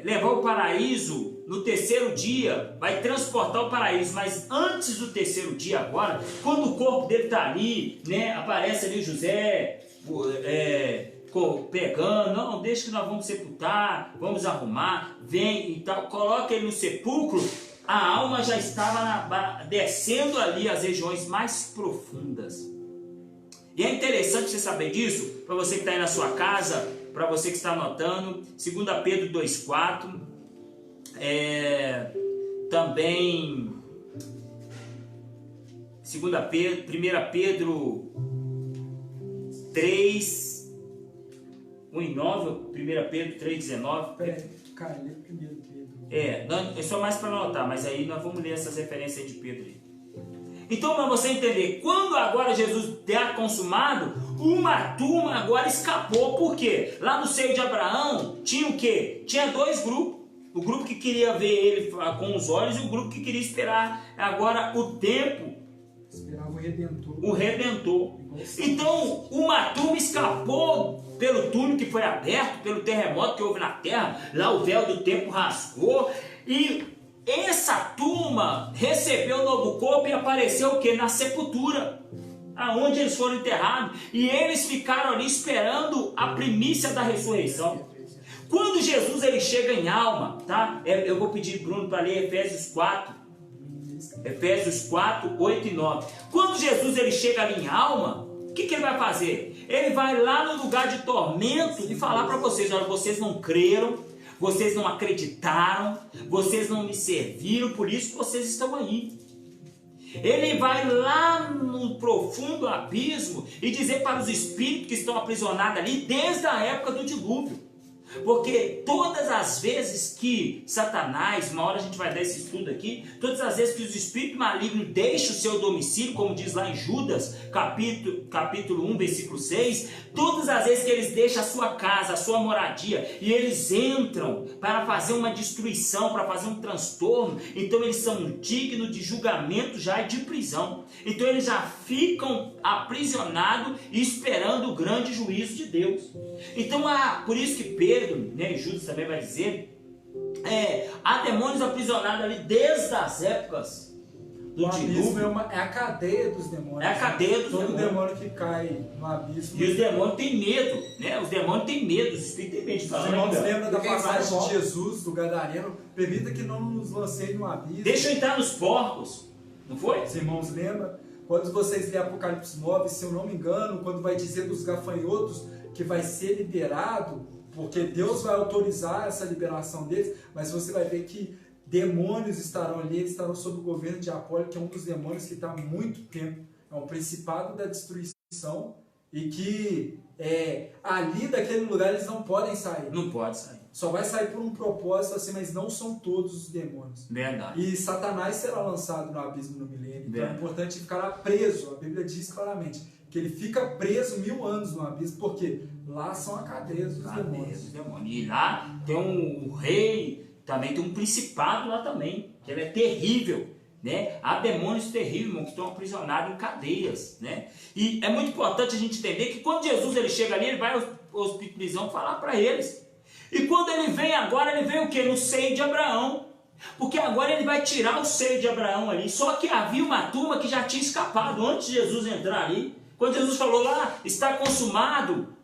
Speaker 1: levar o paraíso no terceiro dia, vai transportar o paraíso, mas antes do terceiro dia agora, quando o corpo dele está ali, né, aparece ali José pegando, não, deixa que nós vamos sepultar, vamos arrumar, vem e tal, coloca ele no sepulcro, a alma já estava descendo ali as regiões mais profundas. E é interessante você saber disso, para você que está aí na sua casa, para você que está anotando, 2 Pedro 2,4, também 1 Pedro 3, 1 e 9, 1 Pedro 3,19.
Speaker 4: Peraí, cara, lê primeiro Pedro.
Speaker 1: É só mais para anotar, mas aí nós vamos ler essas referências aí de Pedro aí. Então, para você entender, quando agora Jesus der consumado, uma turma agora escapou. Por quê? Lá no seio de Abraão tinha o quê? Tinha dois grupos. O grupo que queria ver ele com os olhos e o grupo que queria esperar agora o tempo.
Speaker 4: Esperava o Redentor.
Speaker 1: O Redentor. Então, uma turma escapou pelo túnel que foi aberto, pelo terremoto que houve na terra. Lá o véu do tempo rasgou e essa turma recebeu o novo corpo e apareceu o que? Na sepultura, aonde eles foram enterrados, e eles ficaram ali esperando a primícia da ressurreição. Quando Jesus ele chega em alma, tá? Eu vou pedir Bruno para ler Efésios 4, 8 e 9. Quando Jesus ele chega ali em alma, o que ele vai fazer? Ele vai lá no lugar de tormento e falar para vocês: olha, vocês não creram, vocês não acreditaram, vocês não me serviram, por isso que vocês estão aí. Ele vai lá no profundo abismo e dizer para os espíritos que estão aprisionados ali desde a época do dilúvio. Porque todas as vezes que Satanás, uma hora a gente vai dar esse estudo aqui, todas as vezes que os espíritos malignos deixam o seu domicílio, como diz lá em Judas, capítulo 1, versículo 6, todas as vezes que eles deixam a sua casa, a sua moradia, e eles entram para fazer uma destruição, para fazer um transtorno, então eles são dignos de julgamento já e de prisão. Então eles já ficam aprisionados esperando o grande juízo de Deus. Então, por isso que Pedro, né, e Judas também vai dizer, há demônios aprisionados ali desde as épocas do dilúvio.
Speaker 4: É a cadeia dos demônios.
Speaker 1: É a cadeia dos demônios.
Speaker 4: Todo demônio que cai no abismo.
Speaker 1: E os demônios têm medo, né? Os demônios têm medo, os espíritos têm medo de falar.
Speaker 4: Os irmãos lembram da passagem de Jesus, do Gadareno: permita que não nos lancei no abismo.
Speaker 1: Deixa eu entrar nos porcos, não foi?
Speaker 4: Os irmãos lembram? Quando vocês lêem Apocalipse 9, se eu não me engano, quando vai dizer dos gafanhotos que vai ser liberado, porque Deus vai autorizar essa liberação deles, mas você vai ver que demônios estarão ali, eles estarão sob o governo de Apolo, que é um dos demônios que está há muito tempo, é um principado da destruição, e que ali daquele lugar eles não podem sair.
Speaker 1: Não pode sair.
Speaker 4: Só vai sair por um propósito assim, mas não são todos os demônios.
Speaker 1: Verdade.
Speaker 4: E Satanás será lançado no abismo no milênio. Então é importante ficar preso. A Bíblia diz claramente que ele fica preso 1000 anos no abismo, porque lá são a cadeia dos demônios.
Speaker 1: E lá tem um rei, também tem um principado lá também, que ele é terrível, né? Há demônios terríveis, irmão, que estão aprisionados em cadeias, né? E é muito importante a gente entender que quando Jesus ele chega ali, ele vai ao hospício de prisão falar para eles. E quando ele vem agora, ele vem o quê? No seio de Abraão. Porque agora ele vai tirar o seio de Abraão ali. Só que havia uma turma que já tinha escapado antes de Jesus entrar ali. Quando Jesus falou lá, está consumado,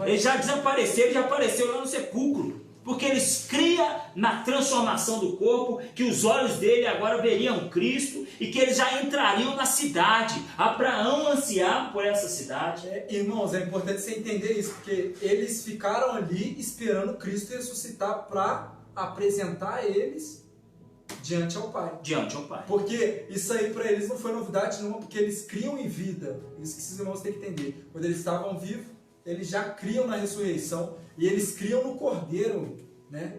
Speaker 1: ele já desapareceu, ele já apareceu lá no sepulcro. Porque eles criam na transformação do corpo, que os olhos dele agora veriam Cristo e que eles já entrariam na cidade. Abraão ansiava por essa cidade.
Speaker 4: Irmãos, é importante você entender isso, porque eles ficaram ali esperando Cristo ressuscitar para apresentar eles diante ao Pai.
Speaker 1: Diante ao Pai.
Speaker 4: Porque isso aí para eles não foi novidade nenhuma, porque eles criam em vida. Isso que esses irmãos têm que entender. Quando eles estavam vivos, eles já criam na ressurreição e eles criam no Cordeiro, né?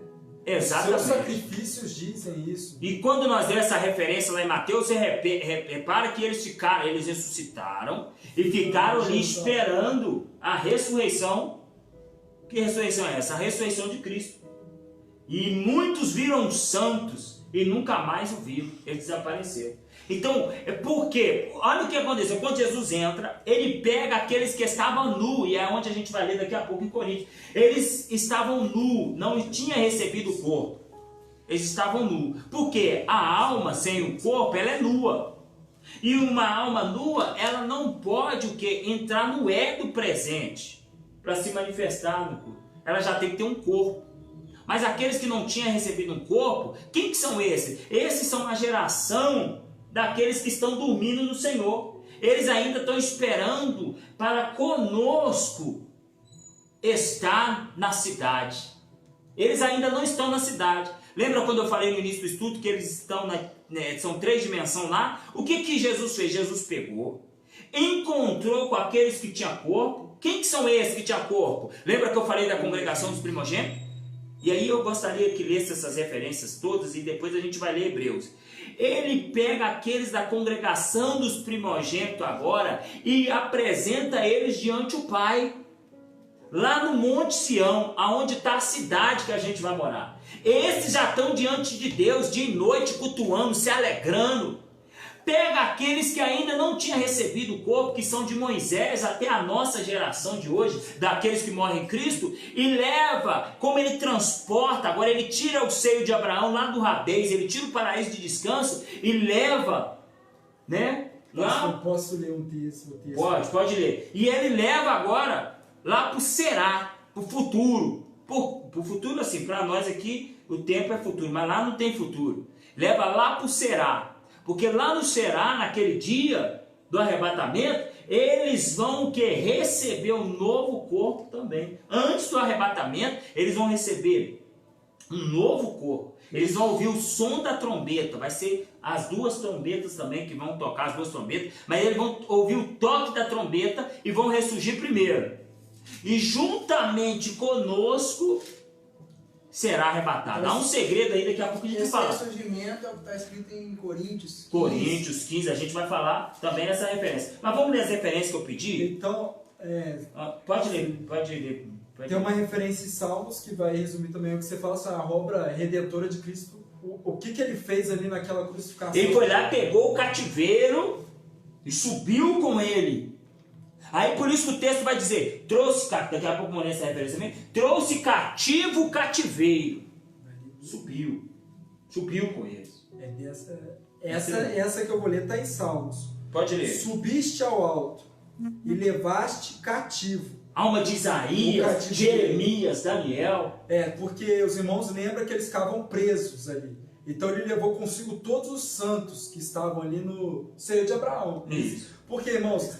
Speaker 1: Exatamente.
Speaker 4: Seus sacrifícios dizem isso.
Speaker 1: E quando nós demos essa referência lá em Mateus, você repara que eles ressuscitaram e ficaram ali esperando a ressurreição. Que ressurreição é essa? A ressurreição de Cristo. E muitos viram santos e nunca mais o viram. Eles desapareceram. Então, por quê? Olha o que aconteceu. Quando Jesus entra, ele pega aqueles que estavam nus, e é onde a gente vai ler daqui a pouco em Coríntios. Eles estavam nus, não tinham recebido o corpo. Eles estavam nus. Porque a alma sem o corpo, ela é nua. E uma alma nua, ela não pode o quê? Entrar no ego presente para se manifestar no corpo. Ela já tem que ter um corpo. Mas aqueles que não tinham recebido um corpo, quem que são esses? Esses são a geração daqueles que estão dormindo no Senhor. Eles ainda estão esperando para conosco estar na cidade. Eles ainda não estão na cidade. Lembra quando eu falei no início do estudo que eles estão são 3 dimensões lá? O que Jesus fez? Jesus pegou, encontrou com aqueles que tinham corpo. Quem que são esses que tinham corpo? Lembra que eu falei da congregação dos primogênitos? E aí eu gostaria que lesse essas referências todas e depois a gente vai ler Hebreus. Ele pega aqueles da congregação dos primogênitos agora e apresenta eles diante o Pai. Lá no Monte Sião, aonde está a cidade que a gente vai morar. Esses já estão diante de Deus, dia e noite, cultuando, se alegrando. Pega aqueles que ainda não tinham recebido o corpo, que são de Moisés até a nossa geração de hoje, daqueles que morrem em Cristo, e leva, como ele transporta, agora ele tira o seio de Abraão lá do Radez, ele tira o paraíso de descanso e leva, né? Lá,
Speaker 4: eu posso ler um texto?
Speaker 1: Pode ler. E ele leva agora lá para o Será, para o futuro. Para o futuro, assim, para nós aqui o tempo é futuro, mas lá não tem futuro. Leva lá para o Será. Porque lá no Será, naquele dia do arrebatamento, eles vão receber um novo corpo também. Antes do arrebatamento, eles vão receber um novo corpo. Eles vão ouvir o som da trombeta. Vai ser as 2 trombetas também que vão tocar, as 2 trombetas. Mas eles vão ouvir o toque da trombeta e vão ressurgir primeiro. E juntamente conosco será arrebatado. Há um segredo aí, daqui a pouco a gente fala.
Speaker 2: Esse ressurgimento é o que está escrito em Coríntios 15.
Speaker 1: Coríntios 15, a gente vai falar também nessa referência. Mas vamos ler as referências que eu pedi?
Speaker 4: Então,
Speaker 1: pode ler.
Speaker 4: Tem uma referência em Salmos que vai resumir também o que você fala, a obra redentora de Cristo. O que ele fez ali naquela crucificação?
Speaker 1: Ele foi lá, pegou o cativeiro e subiu com ele. Aí por isso que o texto vai dizer, daqui a pouco vou ler essa referência também, trouxe cativo o cativeiro. Subiu com eles.
Speaker 4: Essa que eu vou ler está em Salmos.
Speaker 1: Pode ler.
Speaker 4: Subiste ao alto e levaste cativo.
Speaker 1: Alma de Isaías, Jeremias, Daniel.
Speaker 4: Porque os irmãos lembram que eles ficavam presos ali. Então ele levou consigo todos os santos que estavam ali no seio de Abraão.
Speaker 1: Isso.
Speaker 4: Porque, irmãos,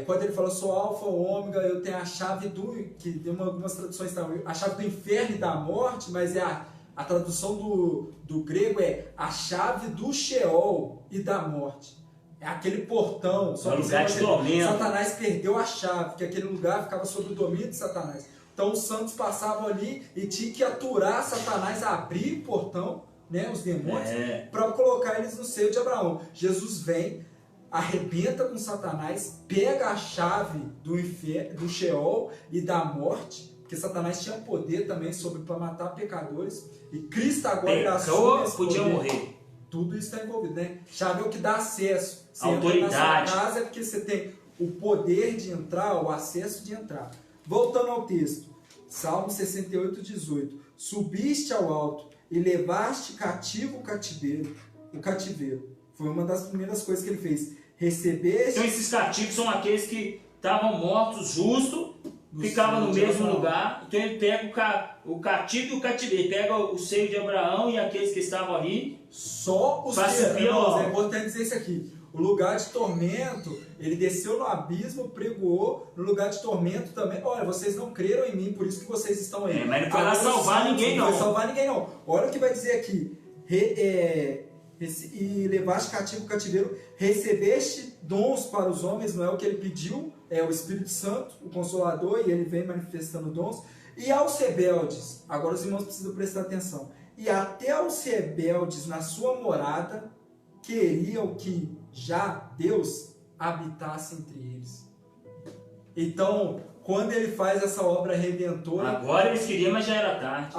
Speaker 4: quando ele fala, sou alfa, ômega, eu tenho a chave que tem algumas traduções, a chave do inferno e da morte, mas a tradução do grego é a chave do Sheol e da morte. É aquele portão,
Speaker 1: só que lugar de tormento.
Speaker 4: Satanás perdeu a chave, que aquele lugar ficava sob o domínio de Satanás. Então os santos passavam ali e tinham que aturar Satanás a abrir o portão, né, os demônios, para colocar eles no seio de Abraão. Jesus vem, arrebenta com Satanás, pega a chave do inferno, do Sheol e da morte, porque Satanás tinha poder também para matar pecadores, e Cristo agora assume esse poder.
Speaker 1: Podia morrer.
Speaker 4: Tudo isso está envolvido, né? Chave é o que dá acesso. Você
Speaker 1: autoridade.
Speaker 4: Entra na sua casa é porque você tem o poder de entrar, o acesso de entrar. Voltando ao texto, Salmo 68, 18. Subiste ao alto e levaste cativo o cativeiro. Foi uma das primeiras coisas que ele fez. Recebeste...
Speaker 1: Então esses cativos são aqueles que estavam mortos justo, ficavam no mesmo lugar. Então ele pega o cativo e o cativeiro. Ele pega o seio de Abraão e aqueles que estavam ali.
Speaker 4: Só os irmãos, é importante dizer isso aqui. O lugar de tormento, ele desceu no abismo, pregou. No lugar de tormento também. Olha, vocês não creram em mim, por isso que vocês estão aí.
Speaker 1: Mas não foi lá salvar ninguém, não.
Speaker 4: Não foi salvar ninguém, não. Olha o que vai dizer aqui. E levaste cativo o cativeiro, recebeste dons para os homens, não é o que ele pediu, é o Espírito Santo, o Consolador, e ele vem manifestando dons. E aos rebeldes, agora os irmãos precisam prestar atenção, e até aos rebeldes na sua morada, queriam que já Deus habitasse entre eles. Então, quando ele faz essa obra redentora.
Speaker 1: Agora eles queriam, mas já era tarde.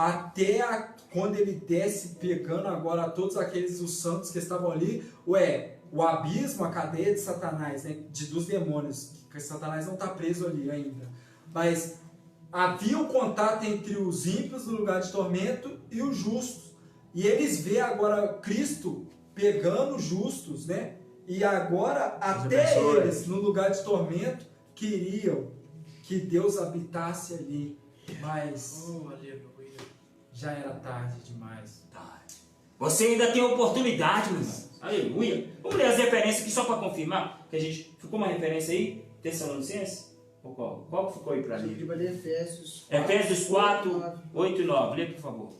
Speaker 4: Quando ele desce pegando agora todos aqueles os santos que estavam ali, o abismo, a cadeia de Satanás, né, dos demônios, que Satanás não está preso ali ainda, mas havia um contato entre os ímpios no lugar de tormento e os justos, e eles vê agora Cristo pegando os justos, né, e agora até eles no lugar de tormento queriam que Deus habitasse ali, mas já era tarde demais.
Speaker 1: Você ainda tem oportunidade, meu irmão. Aleluia. Vamos ler as referências aqui só para confirmar. Que a gente ficou uma referência aí? Tessalonicenses? Ou qual? Qual que ficou aí para ler? Efésios 4, 8 e 9. Lê, por favor.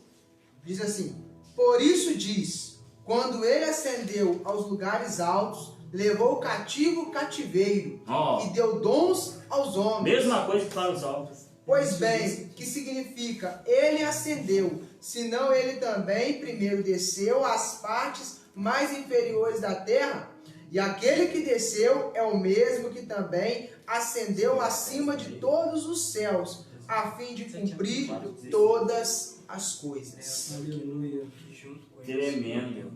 Speaker 2: Diz assim: por isso diz, quando ele ascendeu aos lugares altos, levou cativo o cativeiro e deu dons aos homens.
Speaker 1: Mesma coisa que fala os altos.
Speaker 2: Pois bem, que significa ele ascendeu, senão ele também primeiro desceu às partes mais inferiores da terra? E aquele que desceu é o mesmo que também ascendeu acima de todos os céus, a fim de cumprir todas as coisas.
Speaker 4: Aleluia.
Speaker 1: Tremendo.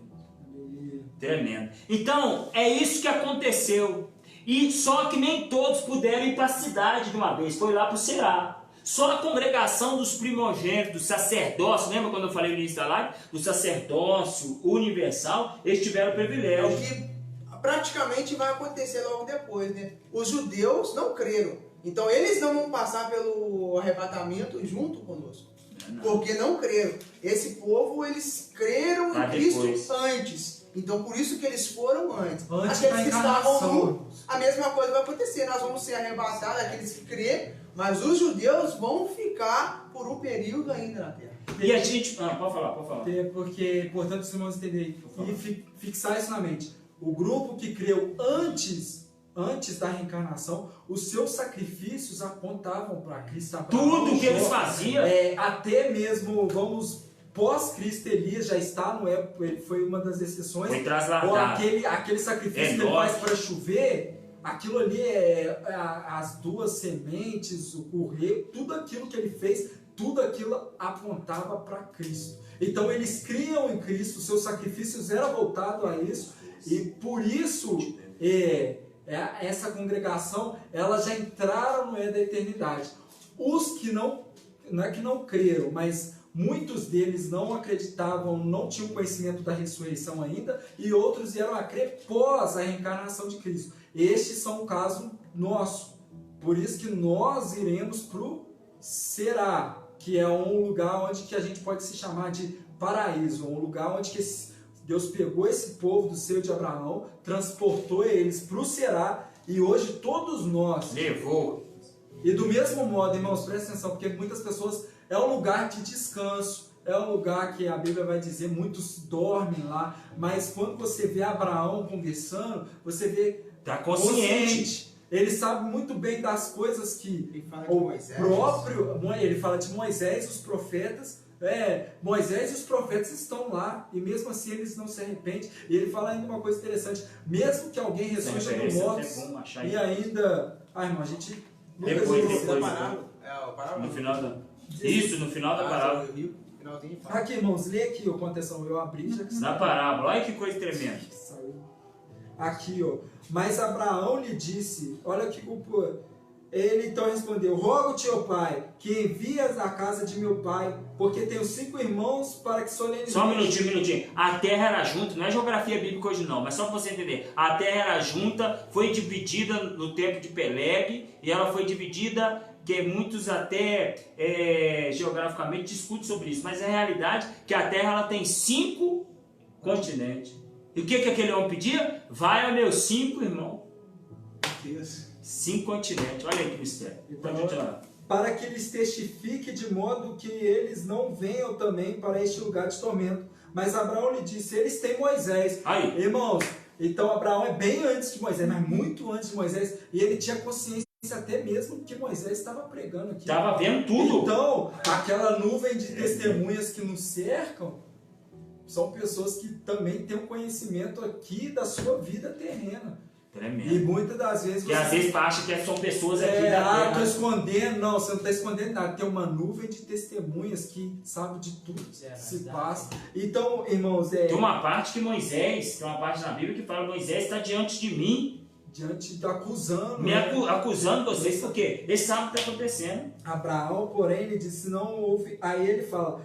Speaker 1: Tremendo. Então, é isso que aconteceu. E só que nem todos puderam ir para a cidade de uma vez. Foi lá para o Será. Só a congregação dos primogênitos, do sacerdócio, lembra quando eu falei no início da live? Do sacerdócio universal, eles tiveram o privilégio.
Speaker 2: É o que praticamente vai acontecer logo depois, né? Os judeus não creram. Então eles não vão passar pelo arrebatamento junto conosco. Porque não creram. Esse povo, eles creram em Cristo antes. Então por isso que eles foram antes. Aqueles que estavam nu, a mesma coisa vai acontecer. Nós vamos ser arrebatados, aqueles que creem. Mas os judeus vão ficar por um período ainda na terra.
Speaker 1: E a gente... pode falar.
Speaker 4: Porque é importante os irmãos entenderem e fixar isso na mente. O grupo que creu antes da reencarnação, os seus sacrifícios apontavam para Cristo.
Speaker 1: Tudo que eles faziam.
Speaker 4: Até mesmo, pós-Cristo, Elias já está no época, ele foi uma das exceções.
Speaker 1: Foi trasladado.
Speaker 4: Ou aquele sacrifício que ele faz para chover... Aquilo ali as duas sementes, o rei, tudo aquilo que ele fez, tudo aquilo apontava para Cristo. Então eles criam em Cristo, seus sacrifícios eram voltados a isso, e por isso essa congregação, elas já entraram no da eternidade. Os que não é que não creram, mas muitos deles não acreditavam, não tinham conhecimento da ressurreição ainda, e outros vieram a crer pós a reencarnação de Cristo. Estes são o caso nosso. Por isso que nós iremos para o Será, que é um lugar onde que a gente pode se chamar de paraíso, um lugar onde que Deus pegou esse povo do seio de Abraão, transportou eles para o Será, e hoje todos nós...
Speaker 1: Levou.
Speaker 4: E do mesmo modo, irmãos, presta atenção, porque muitas pessoas... É um lugar de descanso, é um lugar que a Bíblia vai dizer, muitos dormem lá, mas quando você vê Abraão conversando, você vê...
Speaker 1: Está consciente.
Speaker 4: Ele sabe muito bem das coisas que
Speaker 2: ele fala
Speaker 4: ele fala de Moisés e os profetas. Moisés e os profetas estão lá, e mesmo assim eles não se arrependem. E ele fala ainda uma coisa interessante, mesmo que alguém ressurja do mortos, e ainda... irmão, a gente...
Speaker 1: Depois.
Speaker 2: No
Speaker 1: final da... Isso, no final da parábola.
Speaker 4: Aqui, irmãos, lê aqui, com atenção, eu abri já que
Speaker 1: na parábola, olha que coisa tremenda.
Speaker 4: Aqui, mas Abraão lhe disse, olha que ele então respondeu: rogo-te, ó pai, que envias à casa de meu pai, porque tenho 5 irmãos para que solenemente...
Speaker 1: Só um minutinho. A terra era junta, não é geografia bíblica hoje não, mas só para você entender. A terra era junta, foi dividida no tempo de Peleg, e ela foi dividida, que muitos até geograficamente discutem sobre isso, mas a realidade é que a terra ela tem 5 continentes. E o que aquele homem pedia? Vai aos meus 5 irmãos. 5 continentes. Olha aí que mistério.
Speaker 4: Então, para que eles testifiquem de modo que eles não venham também para este lugar de tormento. Mas Abraão lhe disse: eles têm Moisés.
Speaker 1: Aí.
Speaker 4: Irmãos, então Abraão é bem antes de Moisés, mas muito antes de Moisés. E ele tinha consciência até mesmo que Moisés estava pregando aqui.
Speaker 1: Estava vendo tudo.
Speaker 4: Então, aquela nuvem de testemunhas que nos cercam são pessoas que também têm um conhecimento aqui da sua vida terrena.
Speaker 1: Tremendo.
Speaker 4: E muitas das vezes
Speaker 1: Que às vezes acha que são pessoas aqui da terra.
Speaker 4: estou escondendo. Não, você não está escondendo nada. Tem uma nuvem de testemunhas que sabe de tudo que se passa. Então, irmãos,
Speaker 1: tem uma parte que Moisés, tem uma parte na Bíblia que fala: Moisés está diante de mim,
Speaker 4: acusando,
Speaker 1: me acusando vocês, porque eles sabem o que está acontecendo.
Speaker 4: Abraão, porém, ele disse: não houve. Aí ele fala,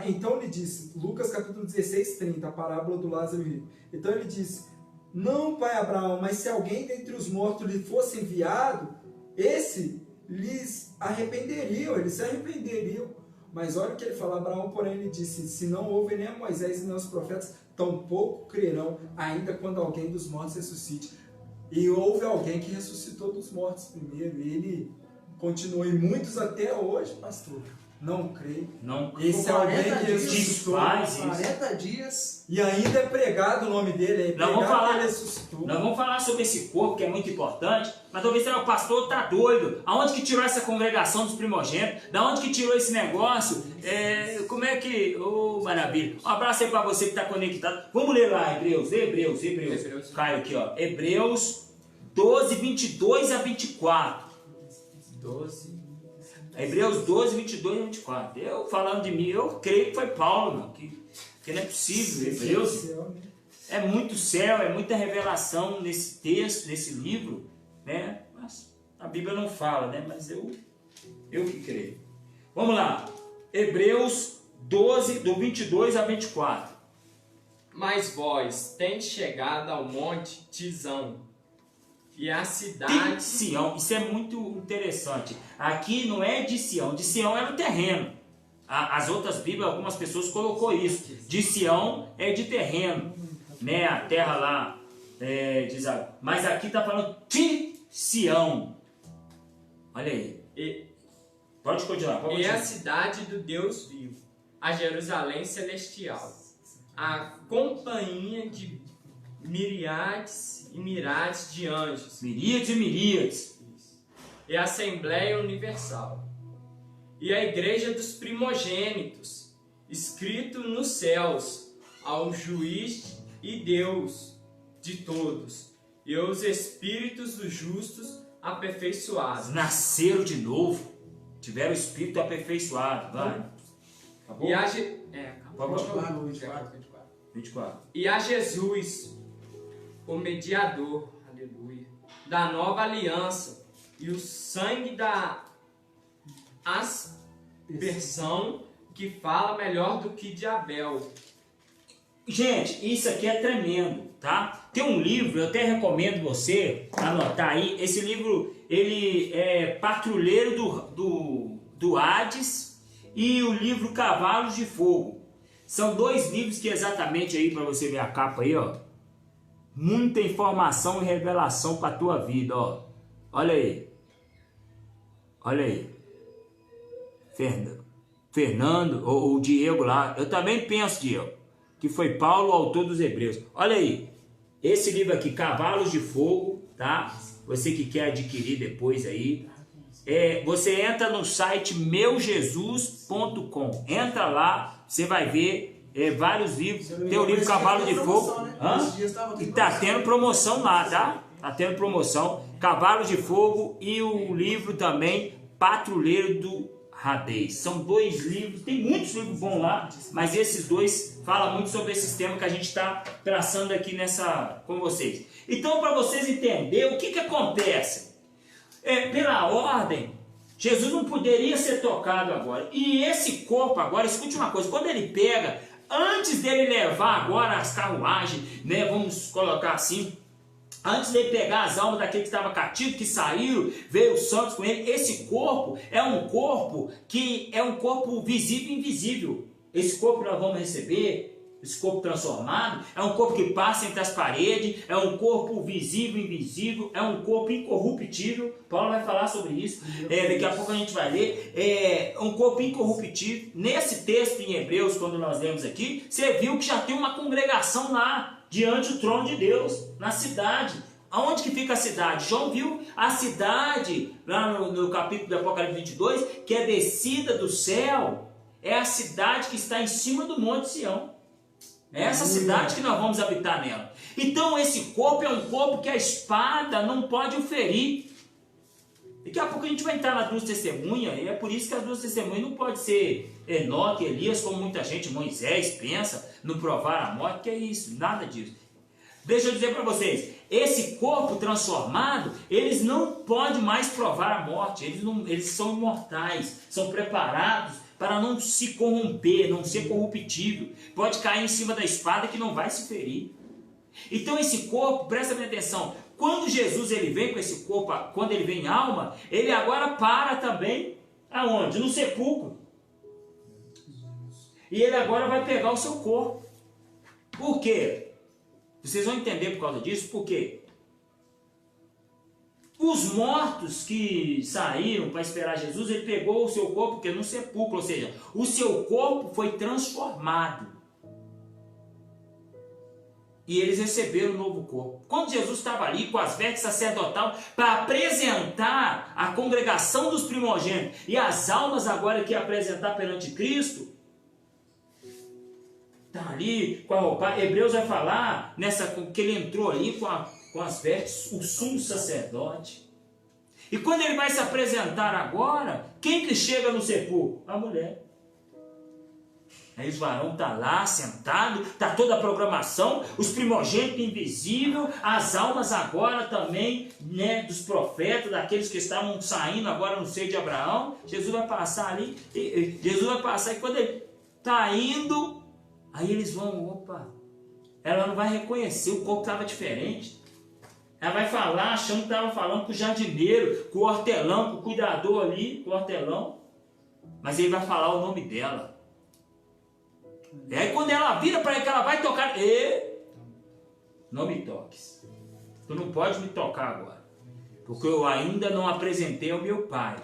Speaker 4: então ele disse, Lucas capítulo 16, 30, a parábola do Lázaro rico. Então ele disse: não, pai Abraão, mas se alguém dentre os mortos lhe fosse enviado, esse lhes arrependeriam, eles se arrependeriam. Mas olha o que ele fala: Abraão, porém, ele disse: se não houve nem a Moisés e nem os profetas, tampouco crerão, ainda quando alguém dos mortos ressuscite. E houve alguém que ressuscitou dos mortos primeiro, e ele continuou, e muitos até hoje, pastor, não creem.
Speaker 1: Não.
Speaker 4: Esse é alguém que ressuscitou.
Speaker 2: 40 dias.
Speaker 4: E ainda é pregado o nome dele,
Speaker 1: Nós vamos falar,
Speaker 4: ele ressuscitou.
Speaker 1: nós vamos falar sobre esse corpo, que é muito importante, mas talvez o pastor tá doido. Aonde que tirou essa congregação dos primogênitos? Da onde que tirou esse negócio? Como é que... Oh, maravilha. Um abraço aí para você que está conectado. Vamos ler lá, Hebreus. Caio aqui, ó. Hebreus 12, 22 a 24.
Speaker 3: 12.
Speaker 1: Hebreus 12, 22 a 24. Eu falando de mim, eu creio que foi Paulo, não, que não é possível. Hebreus é muito céu, é muita revelação nesse texto, nesse livro, né? Mas a Bíblia não fala, né? Mas eu que creio. Vamos lá. Hebreus 12, do 22 a 24.
Speaker 3: Mas vós tendes chegado ao monte Tizão, e a cidade...
Speaker 1: De Sião, isso é muito interessante. Aqui não é de Sião é no terreno. As outras Bíblias, algumas pessoas colocou isso. De Sião é de terreno, né? A terra lá, mas aqui está falando de Sião. Olha aí. Pode continuar.
Speaker 3: E a cidade do Deus vivo, a Jerusalém celestial, a companhia de miríades e miríades de anjos.
Speaker 1: Miríades e miríades.
Speaker 3: E a Assembleia Universal. E a Igreja dos Primogênitos, escrito nos céus, ao Juiz e Deus de todos, e os Espíritos dos justos aperfeiçoados.
Speaker 1: Nasceram de novo, tiveram o Espírito aperfeiçoado. Vai. Acabou?
Speaker 3: E a
Speaker 2: 24.
Speaker 3: E a Jesus, o mediador, aleluia, da nova aliança, e o sangue da aspersão, que fala melhor do que de Abel.
Speaker 1: Gente, isso aqui é tremendo, tá? Tem um livro, eu até recomendo você anotar aí. Esse livro, ele é Patrulheiro do Hades e o livro Cavalos de Fogo. São dois livros que exatamente aí, para você ver a capa aí, ó. Muita informação e revelação para a tua vida, ó. Olha aí. Olha aí. Fernando, ou o Diego lá. Eu também penso, Diego, que foi Paulo, o autor dos Hebreus. Olha aí. Esse livro aqui, Cavalos de Fogo, tá? Você que quer adquirir depois aí. Você entra no site meujesus.com. Entra lá, você vai ver vários livros. Tem o livro Cavalo de Fogo.
Speaker 2: Né?
Speaker 1: E tá tendo promoção lá, tá? Tá tendo promoção. Cavalo de Fogo e o livro também Patrulheiro do Hades. São dois livros, tem muitos livros bons lá, mas esses dois falam muito sobre esse tema que a gente está traçando aqui com vocês. Então, para vocês entenderem o que acontece, pela ordem, Jesus não poderia ser tocado agora. E esse corpo agora, escute uma coisa, quando ele pega, antes dele levar agora as carruagens, né, vamos colocar assim, antes de pegar as almas daquele que estava cativo, que saíram, veio os santos com ele, esse corpo é um corpo que é um corpo visível e invisível. Esse corpo nós vamos receber, esse corpo transformado, é um corpo que passa entre as paredes, é um corpo visível e invisível, é um corpo incorruptível. Paulo vai falar sobre isso, daqui a pouco a gente vai ler. É um corpo incorruptível. Nesse texto em Hebreus, quando nós lemos aqui, você viu que já tem uma congregação lá, diante do trono de Deus, na cidade. Aonde que fica a cidade? João viu a cidade, lá no capítulo do Apocalipse 22, que é descida do céu. É a cidade que está em cima do Monte Sião. É essa cidade que nós vamos habitar nela. Então esse corpo é um corpo que a espada não pode o ferir. Daqui a pouco a gente vai entrar nas duas testemunhas, e é por isso que as duas testemunhas não podem ser Enoque, Elias, como muita gente, Moisés, pensa, no provar a morte, que é isso, nada disso. Deixa eu dizer para vocês, esse corpo transformado, eles não podem mais provar a morte, eles são imortais, são preparados para não se corromper, não ser corruptível, pode cair em cima da espada que não vai se ferir. Então esse corpo, presta bem atenção, quando Jesus ele vem com esse corpo, quando ele vem em alma, ele agora para também, aonde? No sepulcro. E ele agora vai pegar o seu corpo. Por quê? Vocês vão entender por causa disso, por quê? Os mortos que saíram para esperar Jesus, ele pegou o seu corpo, porque no sepulcro, ou seja, o seu corpo foi transformado. E eles receberam um novo corpo. Quando Jesus estava ali com as vestes sacerdotal para apresentar a congregação dos primogênitos e as almas agora que ia apresentar perante Cristo, está ali com a roupa. Hebreus vai falar que ele entrou ali com as vestes, o sumo sacerdote. E quando ele vai se apresentar agora, quem que chega no sepulcro? A mulher. Aí os varões estão lá, sentados, está toda a programação, os primogênitos invisíveis, as almas agora também, né, dos profetas, daqueles que estavam saindo agora no seio de Abraão. Jesus vai passar ali, Jesus vai passar, e quando ele está indo, aí eles vão, opa, ela não vai reconhecer, o corpo estava diferente. Ela vai falar, achando que estava falando com o jardineiro, com o hortelão, com o cuidador ali, com o hortelão, mas ele vai falar o nome dela. E aí quando ela vira para ele que ela vai tocar, não me toques, tu não pode me tocar agora, porque eu ainda não apresentei ao meu pai.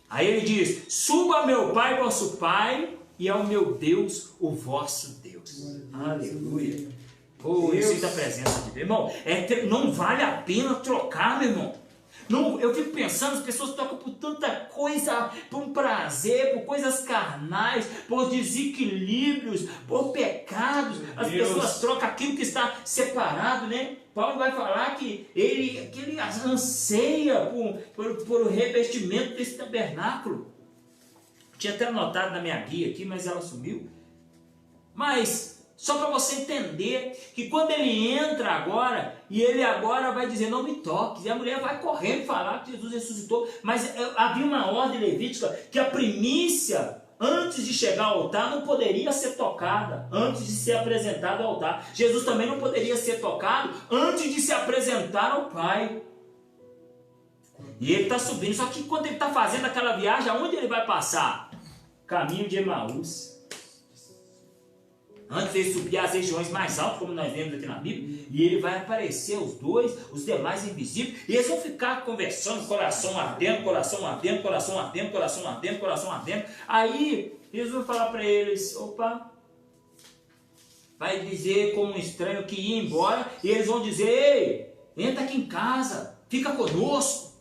Speaker 1: Aí ele diz, suba ao meu pai, vosso pai, e ao meu Deus, o vosso Deus. Aleluia. Oh, eu sinto a presença de Deus. Irmão, não vale a pena trocar, meu irmão. Não, eu fico pensando, as pessoas tocam por tanta coisa, por um prazer, por coisas carnais, por desequilíbrios, por pecados. As pessoas trocam aquilo que está separado, né? Paulo vai falar que ele anseia por o revestimento desse tabernáculo. Tinha até anotado na minha guia aqui, mas ela sumiu. Mas só para você entender que quando ele entra agora, e ele agora vai dizer, não me toques, e a mulher vai correndo falar que Jesus ressuscitou, mas havia uma ordem levítica que a primícia, antes de chegar ao altar, não poderia ser tocada, antes de ser apresentado ao altar. Jesus também não poderia ser tocado antes de se apresentar ao Pai. E ele está subindo, só que quando ele está fazendo aquela viagem, aonde ele vai passar? Caminho de Emaús. Antes ele subir às regiões mais altas, como nós vemos aqui na Bíblia, e ele vai aparecer os dois, os demais invisíveis, e eles vão ficar conversando, coração ardendo, coração ardendo, coração ardendo, coração ardendo, coração ardendo. Aí Jesus vai falar para eles, opa, vai dizer como um estranho que ia embora, e eles vão dizer, ei, entra aqui em casa, fica conosco,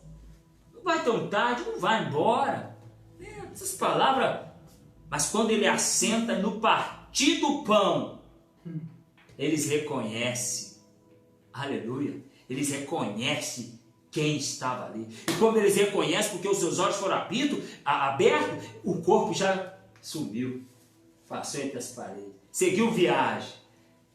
Speaker 1: não vai tão tarde, não vai embora. Essas palavras, mas quando ele assenta no partir do pão, eles reconhecem, aleluia, eles reconhecem quem estava ali. E quando eles reconhecem, porque os seus olhos foram abertos, o corpo já sumiu, passou entre as paredes, seguiu viagem.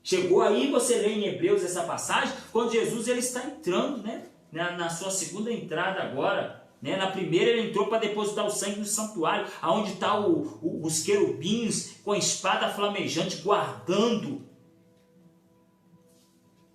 Speaker 1: Chegou aí, você lê em Hebreus essa passagem, quando Jesus ele está entrando, né, na sua segunda entrada agora. Na primeira ele entrou para depositar o sangue no santuário, onde está os querubins com a espada flamejante guardando.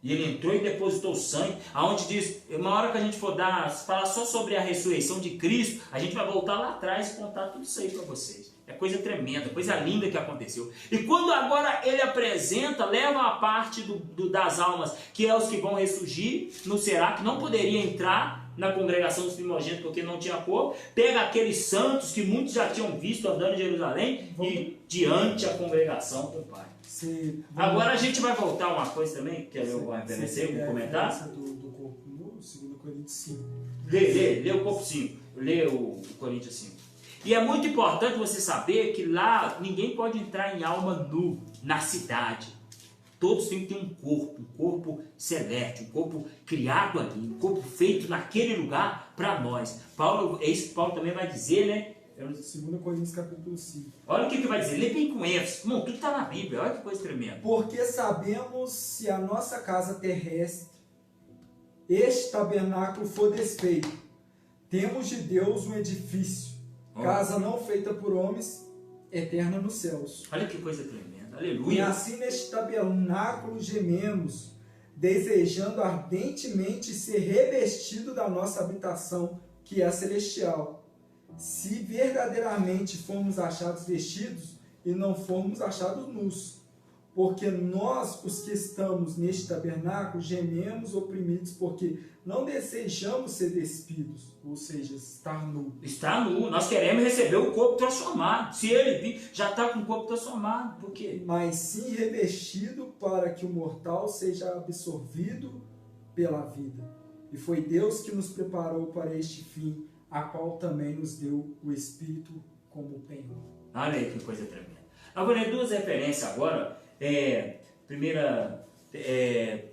Speaker 1: E ele entrou e depositou o sangue, aonde diz, uma hora que a gente for falar só sobre a ressurreição de Cristo, a gente vai voltar lá atrás e contar tudo isso aí para vocês. É coisa tremenda, coisa linda que aconteceu. E quando agora ele apresenta, leva a parte das almas, que é os que vão ressurgir no Será, que não poderia entrar na congregação dos primogênitos porque não tinha corpo, pega aqueles santos que muitos já tinham visto andando em Jerusalém e diante a congregação com o Pai. Agora a gente vai voltar uma coisa também, que eu vou comentar.
Speaker 4: Do corpo no 2 Coríntios 5.
Speaker 1: Lê o corpo 5, lê o Coríntios 5. E é muito importante você saber que lá ninguém pode entrar em alma nu na cidade. Todos têm que ter um corpo celeste, um corpo criado ali, um corpo feito naquele lugar para nós. Paulo, é isso que Paulo também vai dizer, né?
Speaker 4: 2 Coríntios capítulo 5.
Speaker 1: Olha o que vai dizer, lê bem com ênfase. Não, tudo está na Bíblia, olha que coisa tremenda.
Speaker 4: Porque sabemos se a nossa casa terrestre, este tabernáculo for desfeito, temos de Deus um edifício, casa não feita por homens, eterna nos céus.
Speaker 1: Olha que coisa tremenda,
Speaker 4: E
Speaker 1: aleluia.
Speaker 4: assim neste tabernáculo gememos, desejando ardentemente ser revestido da nossa habitação, que é celestial. Se verdadeiramente formos achados vestidos e não formos achados nus, porque nós, os que estamos neste tabernáculo, gememos oprimidos, porque não desejamos ser despidos, ou seja, estar nu.
Speaker 1: Está nu, nós queremos receber o corpo transformado. Se ele vir, já está com o corpo transformado, por quê?
Speaker 4: Mas sim revestido para que o mortal seja absorvido pela vida. E foi Deus que nos preparou para este fim, a qual também nos deu o Espírito como penhor.
Speaker 1: Olha aí que coisa tremenda. Eu vou ler duas referências agora. 1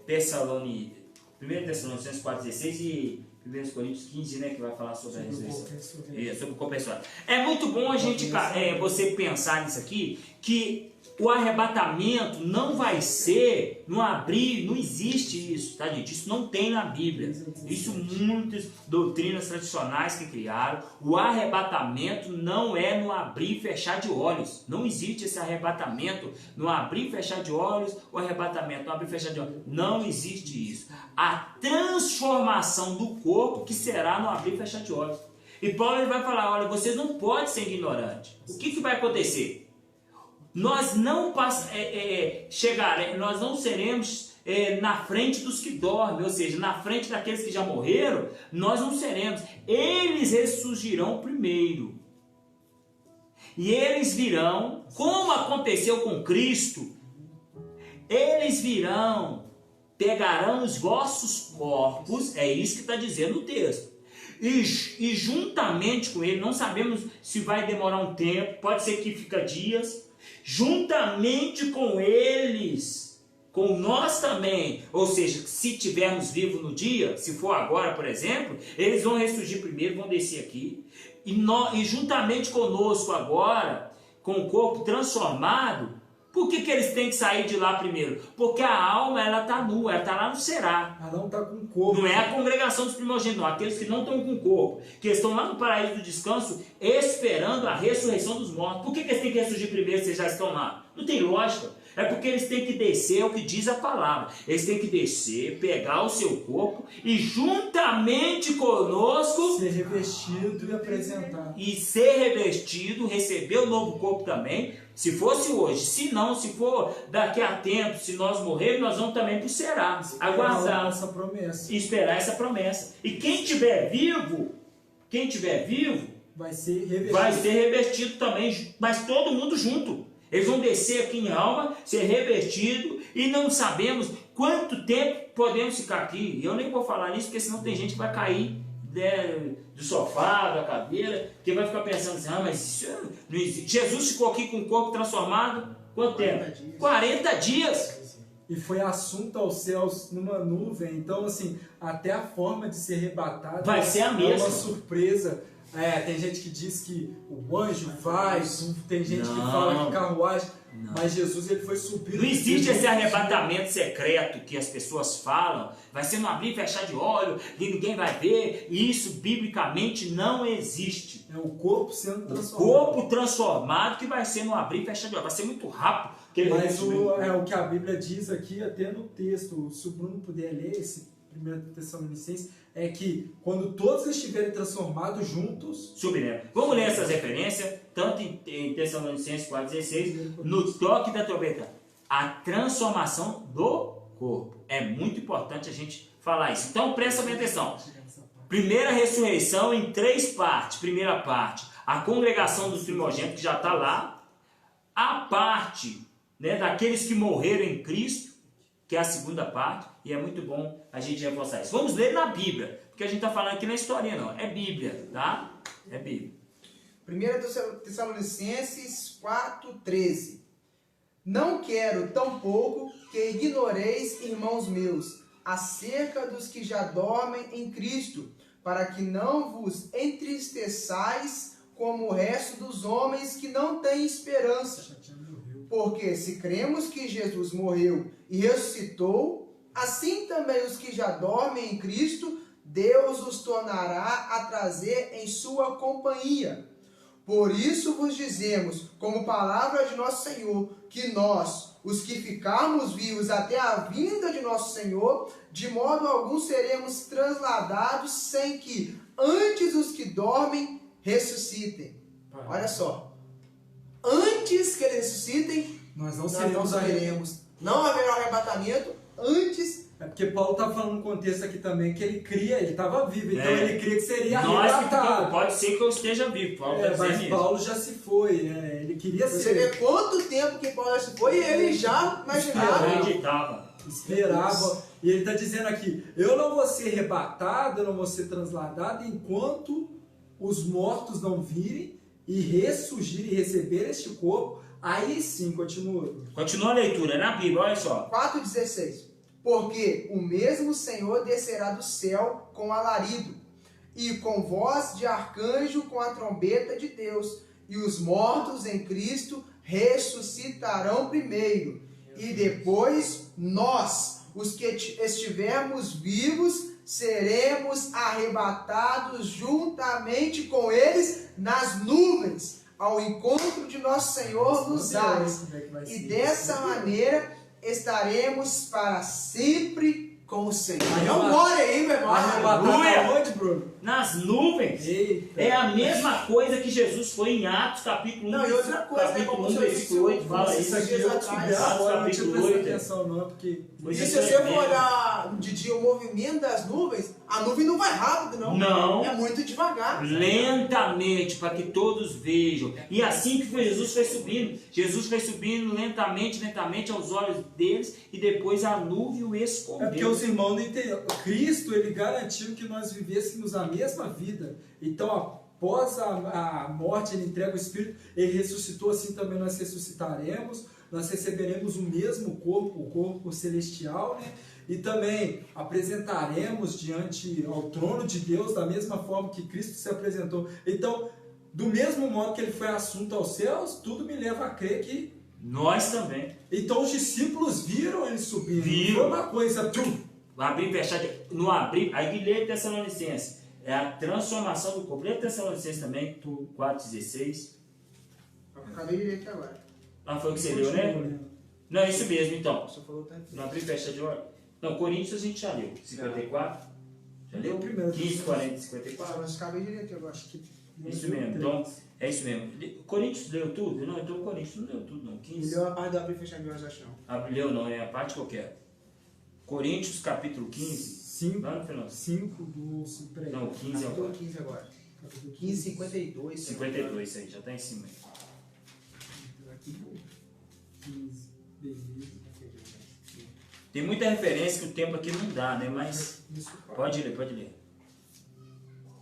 Speaker 1: Tessalonicenses 4,16 e 1 Coríntios 15, né, que vai falar sobre a ressurreição. Sobre o corpo ressurreto. É muito bom a gente, você pensar nisso aqui, que o arrebatamento não vai ser no abrir, não existe isso, tá, gente? Isso não tem na Bíblia. Isso muitas doutrinas tradicionais que criaram. O arrebatamento não é no abrir e fechar de olhos. Não existe esse arrebatamento no abrir e fechar de olhos, o arrebatamento no abrir e fechar de olhos. Não existe isso. A transformação do corpo que será no abrir e fechar de olhos. E Paulo ele vai falar, olha, vocês não podem ser ignorantes. O que vai acontecer? Nós não nós não seremos na frente dos que dormem, ou seja, na frente daqueles que já morreram, nós não seremos. Eles ressurgirão primeiro. E eles virão, como aconteceu com Cristo, eles virão, pegarão os vossos corpos, é isso que está dizendo o texto, e juntamente com ele, não sabemos se vai demorar um tempo, pode ser que fica dias, juntamente com eles, com nós também, ou seja, se tivermos vivos no dia, se for agora, por exemplo, eles vão ressurgir primeiro, vão descer aqui, e juntamente conosco agora, com o corpo transformado. Por que eles têm que sair de lá primeiro? Porque a alma, ela está nua, ela está lá no Será.
Speaker 4: Ela não está com o corpo.
Speaker 1: Não é a congregação dos primogênitos, não. Aqueles que não estão com o corpo, que estão lá no paraíso do descanso, esperando a ressurreição dos mortos. Por que eles têm que ressurgir primeiro se já estão lá? Não tem lógica. É porque eles têm que descer, é o que diz a palavra. Eles têm que descer, pegar o seu corpo e juntamente conosco
Speaker 4: ser revestido e apresentar.
Speaker 1: E ser revestido, receber o novo corpo também. Se fosse hoje, se não, se for daqui a tempo, se nós morrermos, nós vamos também para o Será. Aguardar
Speaker 4: essa promessa.
Speaker 1: E esperar essa promessa. E quem tiver vivo,
Speaker 4: vai ser
Speaker 1: revestido também, mas todo mundo junto. Eles vão descer aqui em alma, ser revestido, e não sabemos quanto tempo podemos ficar aqui. Eu nem vou falar nisso, porque senão tem gente que vai cair do sofá, da cadeira, que vai ficar pensando assim, mas isso não existe. Jesus ficou aqui com o corpo transformado, quanto tempo? 40 dias.
Speaker 4: E foi assunto aos céus numa nuvem, então assim, até a forma de ser arrebatado
Speaker 1: vai ser a mesma.
Speaker 4: É uma surpresa. Tem gente que diz que o anjo vai, tem gente que fala que carruagem, mas Jesus ele foi subido.
Speaker 1: Não existe esse arrebatamento secreto que as pessoas falam, vai ser no abrir e fechar de olho, e ninguém vai ver, e isso biblicamente não existe.
Speaker 4: É o corpo sendo transformado.
Speaker 1: O corpo transformado que vai ser no abrir e fechar de olho, vai ser muito rápido.
Speaker 4: Mas o que a Bíblia diz aqui, até no texto, se o Bruno puder ler esse 1 Tessalonicenses, é que quando todos estiverem transformados juntos...
Speaker 1: Subiremos. Vamos ler essas referências, tanto em Tessalonicenses 4,16, no toque da trombeta. A transformação do corpo. É muito importante a gente falar isso. Então presta bem atenção. Primeira ressurreição em 3 partes. Primeira parte, a congregação dos primogênitos, que já está lá. A parte daqueles que morreram em Cristo, que é a segunda parte, e é muito bom a gente reforçar isso. Vamos ler na Bíblia, porque a gente está falando aqui na historinha não, é Bíblia, tá? É Bíblia.
Speaker 2: 1 Tessalonicenses 4,13. Não quero tampouco que ignoreis, irmãos meus, acerca dos que já dormem em Cristo, para que não vos entristeçais como o resto dos homens que não têm esperança. Porque se cremos que Jesus morreu e ressuscitou, assim também os que já dormem em Cristo, Deus os tornará a trazer em sua companhia. Por isso vos dizemos, como palavra de nosso Senhor, que nós, os que ficarmos vivos até a vinda de nosso Senhor, de modo algum seremos transladados sem que antes os que dormem ressuscitem. Olha só. Antes que eles ressuscitem,
Speaker 4: Nós não
Speaker 2: nós
Speaker 4: seremos
Speaker 2: não veremos. Não haverá arrebatamento antes.
Speaker 4: É porque Paulo está falando no contexto aqui também que ele cria, ele estava vivo, então
Speaker 1: É.
Speaker 4: ele cria que seria
Speaker 1: Nós que
Speaker 4: arrebatado.
Speaker 1: ficamos, pode ser que eu esteja vivo. Paulo tá
Speaker 4: Mas
Speaker 1: dizendo isso.
Speaker 4: Paulo já se foi, ele queria
Speaker 2: Você
Speaker 4: ser.
Speaker 2: vê quanto tempo que Paulo se foi e ele já imaginava.
Speaker 1: Acreditava.
Speaker 4: Esperava. E ele está dizendo aqui: eu não vou ser arrebatado, eu não vou ser transladado enquanto os mortos não virem e ressurgirem e receber este corpo. Aí sim, continua.
Speaker 1: Continua a leitura, é na Bíblia, olha só.
Speaker 2: 4,16. Porque o mesmo Senhor descerá do céu com alarido, e com voz de arcanjo, com a trombeta de Deus, e os mortos em Cristo ressuscitarão primeiro, e depois nós, os que estivermos vivos, seremos arrebatados juntamente com eles nas nuvens, ao encontro de nosso Senhor nos ares. E dessa maneira estaremos para sempre com o Senhor. Não more aí, meu irmão.
Speaker 4: Arrebatado
Speaker 1: Aleluia.
Speaker 4: aonde, Bruno?
Speaker 1: Nas nuvens.
Speaker 4: Eita.
Speaker 1: É a mesma coisa que Jesus foi em Atos, capítulo 1.
Speaker 2: Não, e outra coisa, né,
Speaker 1: capítulo
Speaker 2: como
Speaker 1: 1,
Speaker 2: você
Speaker 1: versículo 8,
Speaker 2: disse,
Speaker 1: fala
Speaker 2: isso
Speaker 1: isso.
Speaker 4: Isso aqui eu descobri
Speaker 2: Atos,
Speaker 4: agora, não tinha
Speaker 1: capítulo
Speaker 4: prestado
Speaker 1: 8.
Speaker 4: atenção não, porque...
Speaker 2: E se você for olhar de dia o movimento das nuvens, a nuvem não vai rápido, não.
Speaker 1: Não.
Speaker 2: É muito devagar.
Speaker 1: Lentamente, para que todos vejam. E assim que Jesus foi subindo. Jesus foi subindo lentamente, lentamente aos olhos deles, e depois a nuvem o escondeu.
Speaker 4: É porque os irmãos não entenderam. Cristo, ele garantiu que nós vivêssemos a mesma vida. Então, após a morte, ele entrega o Espírito, ele ressuscitou, assim também nós ressuscitaremos, nós receberemos o mesmo corpo, o corpo celestial, né? E também apresentaremos diante ao trono de Deus da mesma forma que Cristo se apresentou. Então, do mesmo modo que ele foi assunto aos céus, tudo me leva a crer que...
Speaker 1: Nós também.
Speaker 4: Então, os discípulos viram ele subindo.
Speaker 1: Viram.
Speaker 4: Foi uma coisa...
Speaker 1: Abrir e fechar, no abrir, aí lê Tessalonicenses, é a transformação do corpo. Lê Tessalonicenses também, 4,16.
Speaker 2: Acabei de ler aqui agora.
Speaker 1: Ah, foi o que você leu, né? Não, é isso mesmo, então.
Speaker 2: Só falou tanto.
Speaker 1: No abrir e fechar de ordem. Não, Coríntios a gente já leu. 54. Já leu?
Speaker 4: O primeiro.
Speaker 1: 15, 40, 54.
Speaker 2: Só acabei de ler aqui agora.
Speaker 1: Isso mesmo, então, é isso mesmo. Coríntios leu tudo? Não, então Coríntios não leu tudo, não.
Speaker 2: Ele
Speaker 1: 15.
Speaker 2: leu a parte do abrir e fechar de olhos, acho não.
Speaker 1: Leu não, é a parte que eu quero. Coríntios capítulo 15.
Speaker 4: 5,
Speaker 1: Lá no final.
Speaker 4: 5 do... Peraí.
Speaker 1: Não, 15 é
Speaker 2: Capítulo
Speaker 1: agora.
Speaker 2: 15 agora. 15, 52.
Speaker 1: 52, isso aí, já tá em cima.
Speaker 2: Aqui.
Speaker 4: 15, beleza.
Speaker 1: Tem muita referência que o tempo aqui não dá, né? Mas
Speaker 4: Isso,
Speaker 1: pode ler, pode ler.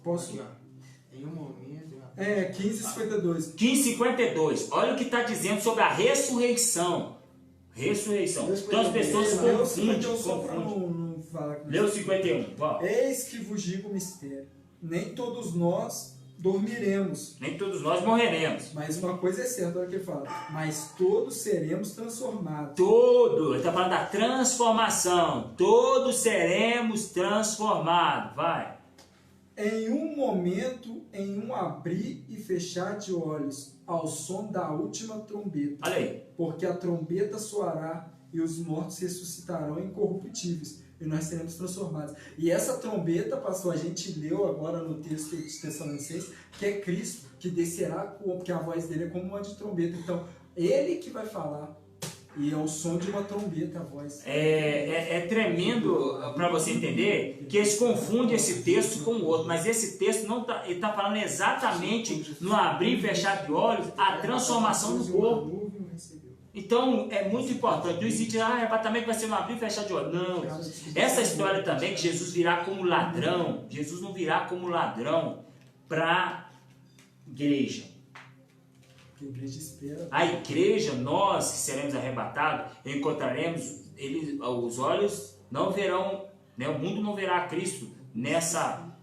Speaker 4: Posso?
Speaker 2: Aqui, ó. Em um momento.
Speaker 4: 15:52.
Speaker 1: 15:52. Olha o que está dizendo sobre a ressurreição. Ressurreição. Então as pessoas
Speaker 4: Leu
Speaker 1: confundem.
Speaker 4: 51 só pra
Speaker 1: confundem.
Speaker 4: não falar com
Speaker 1: Leu 51. Ó.
Speaker 4: Eis que vos digo o mistério. Nem todos nós dormiremos.
Speaker 1: Nem todos nós morreremos.
Speaker 4: Mas uma coisa é certa, olha o que ele fala. Mas todos seremos transformados.
Speaker 1: Ele está falando da transformação. Todos seremos transformados. Vai.
Speaker 4: Em um momento, em um abrir e fechar de olhos, ao som da última trombeta.
Speaker 1: Olha aí.
Speaker 4: Porque a trombeta soará e os mortos ressuscitarão incorruptíveis e nós seremos transformados. E essa trombeta, pastor, a gente leu agora no texto de Tessalonicenses, que é Cristo, que descerá, porque a voz dele é como uma de trombeta. Então, ele que vai falar. E é o som de uma trombeta, a voz.
Speaker 1: É tremendo para você entender que eles confundem esse texto com o outro, mas esse texto não tá, ele está falando exatamente no abrir e fechar de olhos a transformação do corpo. Então é muito importante. Não existe arrebatamento vai ser no abrir e fechar de olhos. Não. Essa história também que Jesus virá como ladrão. Jesus não virá como ladrão para a igreja.
Speaker 4: Porque a igreja espera.
Speaker 1: A igreja, nós que seremos arrebatados, encontraremos, os olhos não verão, né, o mundo não verá Cristo nessa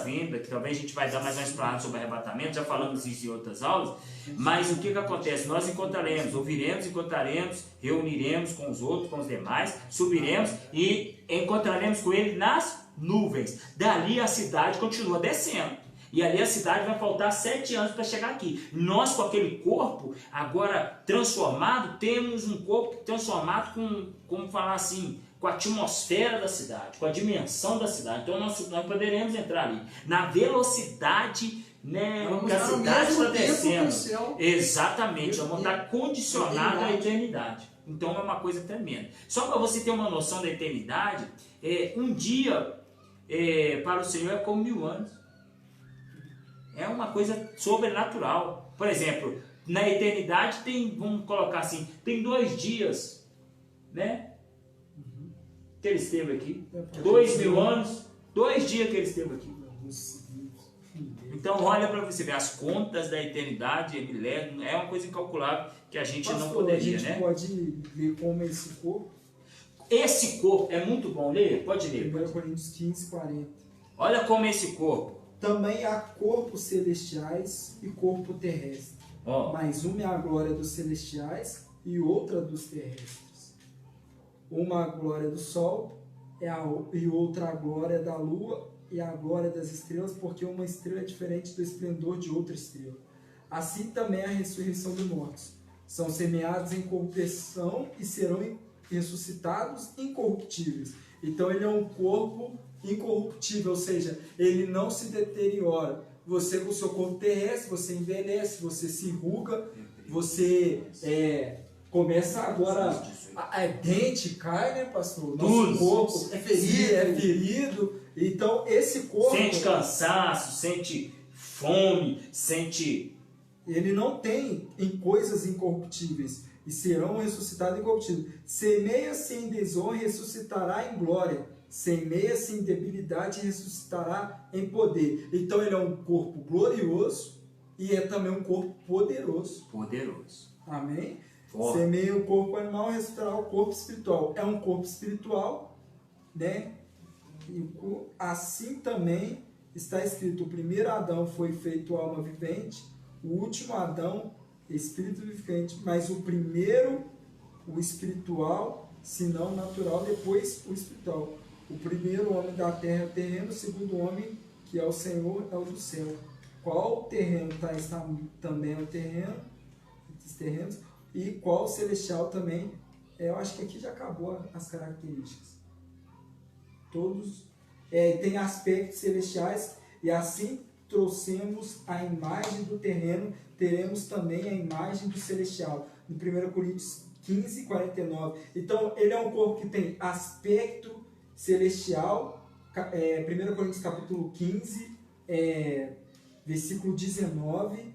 Speaker 1: vinda, que talvez a gente vai dar mais uma explanada sobre arrebatamento, já falamos isso em outras aulas, mas o que acontece? Nós encontraremos, ouviremos, encontraremos, reuniremos com os outros, com os demais, subiremos e encontraremos com Ele nas nuvens. Dali a cidade continua descendo. E ali a cidade vai faltar 7 anos para chegar aqui. Nós, com aquele corpo agora transformado, temos um corpo transformado com, como falar assim, com a atmosfera da cidade, com a dimensão da cidade. Então nós poderemos entrar ali. Na velocidade, né, que a cidade está descendo. Exatamente, vamos estar condicionados à eternidade. Então é uma coisa tremenda. Só para você ter uma noção da eternidade, um dia para o Senhor é como 1000 anos. É uma coisa sobrenatural. Por exemplo, na eternidade tem, vamos colocar assim, tem 2 dias, né? Que ele esteve aqui. 2000 anos, 2 dias que ele esteve aqui. Então olha para você ver, as contas da eternidade, é uma coisa incalculável que a gente não poderia, né?
Speaker 4: A gente pode ver como é esse corpo.
Speaker 1: Esse corpo é muito bom, ler? Pode ler.
Speaker 4: 1 Coríntios 15, 40.
Speaker 1: Olha como é esse corpo.
Speaker 4: Também há corpos celestiais e corpo terrestre. Mas uma é a glória dos celestiais e outra dos terrestres. Uma a glória do sol e outra a glória da lua e a glória das estrelas, porque uma estrela é diferente do esplendor de outra estrela. Assim também a ressurreição dos mortos. São semeados em corrupção e serão ressuscitados incorruptíveis. Então ele é um corpo incorruptível, ou seja, ele não se deteriora. Você com o seu corpo terrestre, você envelhece, você se enruga, você começa agora, dente cai, né, pastor? Nosso corpo é ferido. Então esse corpo
Speaker 1: sente cansaço, sente fome, sente...
Speaker 4: Ele não tem em coisas incorruptíveis e serão ressuscitados incorruptíveis. Semeia-se em desonra e ressuscitará em glória. Semeia-se em debilidade e ressuscitará em poder. Então ele é um corpo glorioso e é também um corpo poderoso. Amém? Semeia o corpo animal e ressuscitará o corpo espiritual. É um corpo espiritual, né? E assim também está escrito: o primeiro Adão foi feito alma vivente, o último Adão espírito vivente, mas o primeiro o espiritual, senão natural, depois o espiritual. O primeiro homem da terra é o terreno, o segundo homem, que é o Senhor, é o do céu. Qual terreno está também é o terreno, os terrenos, e qual celestial também. Eu acho que aqui já acabou as características. Todos têm aspectos celestiais, e assim trouxemos a imagem do terreno, teremos também a imagem do celestial. No 1 Coríntios 15, 49. Então, ele é um corpo que tem aspecto celestial. 1 Coríntios capítulo 15, versículo 19.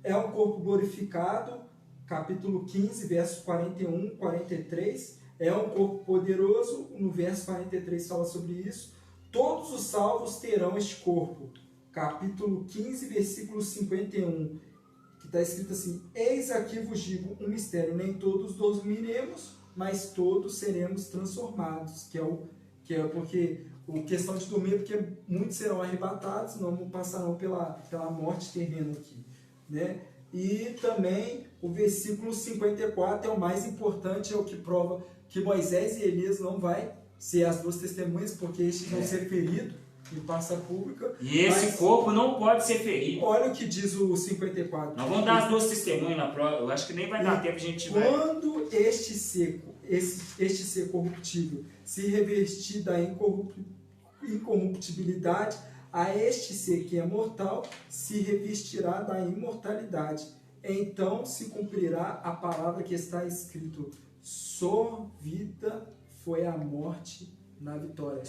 Speaker 4: É um corpo glorificado. Capítulo 15, versos 41, 43. É um corpo poderoso. No verso 43 fala sobre isso. Todos os salvos terão este corpo. Capítulo 15, versículo 51. Que está escrito assim: eis aqui vos digo um mistério, nem todos dormiremos, mas todos seremos transformados, que é porque a questão de dormir, porque muitos serão arrebatados, não passarão pela morte terrena aqui, né? E também o versículo 54 é o mais importante, é o que prova que Moisés e Elias não vai ser as 2 testemunhas, porque estes vão ser feridos em praça pública.
Speaker 1: E esse corpo não pode ser ferido.
Speaker 4: Olha o que diz o 54.
Speaker 1: Nós vamos dar as 2 testemunhas na prova. Eu acho que nem vai dar tempo, a gente vai.
Speaker 4: Quando este ser corruptível se revestir da incorruptibilidade, a este ser que é mortal se revestirá da imortalidade. Então se cumprirá a palavra que está escrito: sorvida foi a morte na vitória.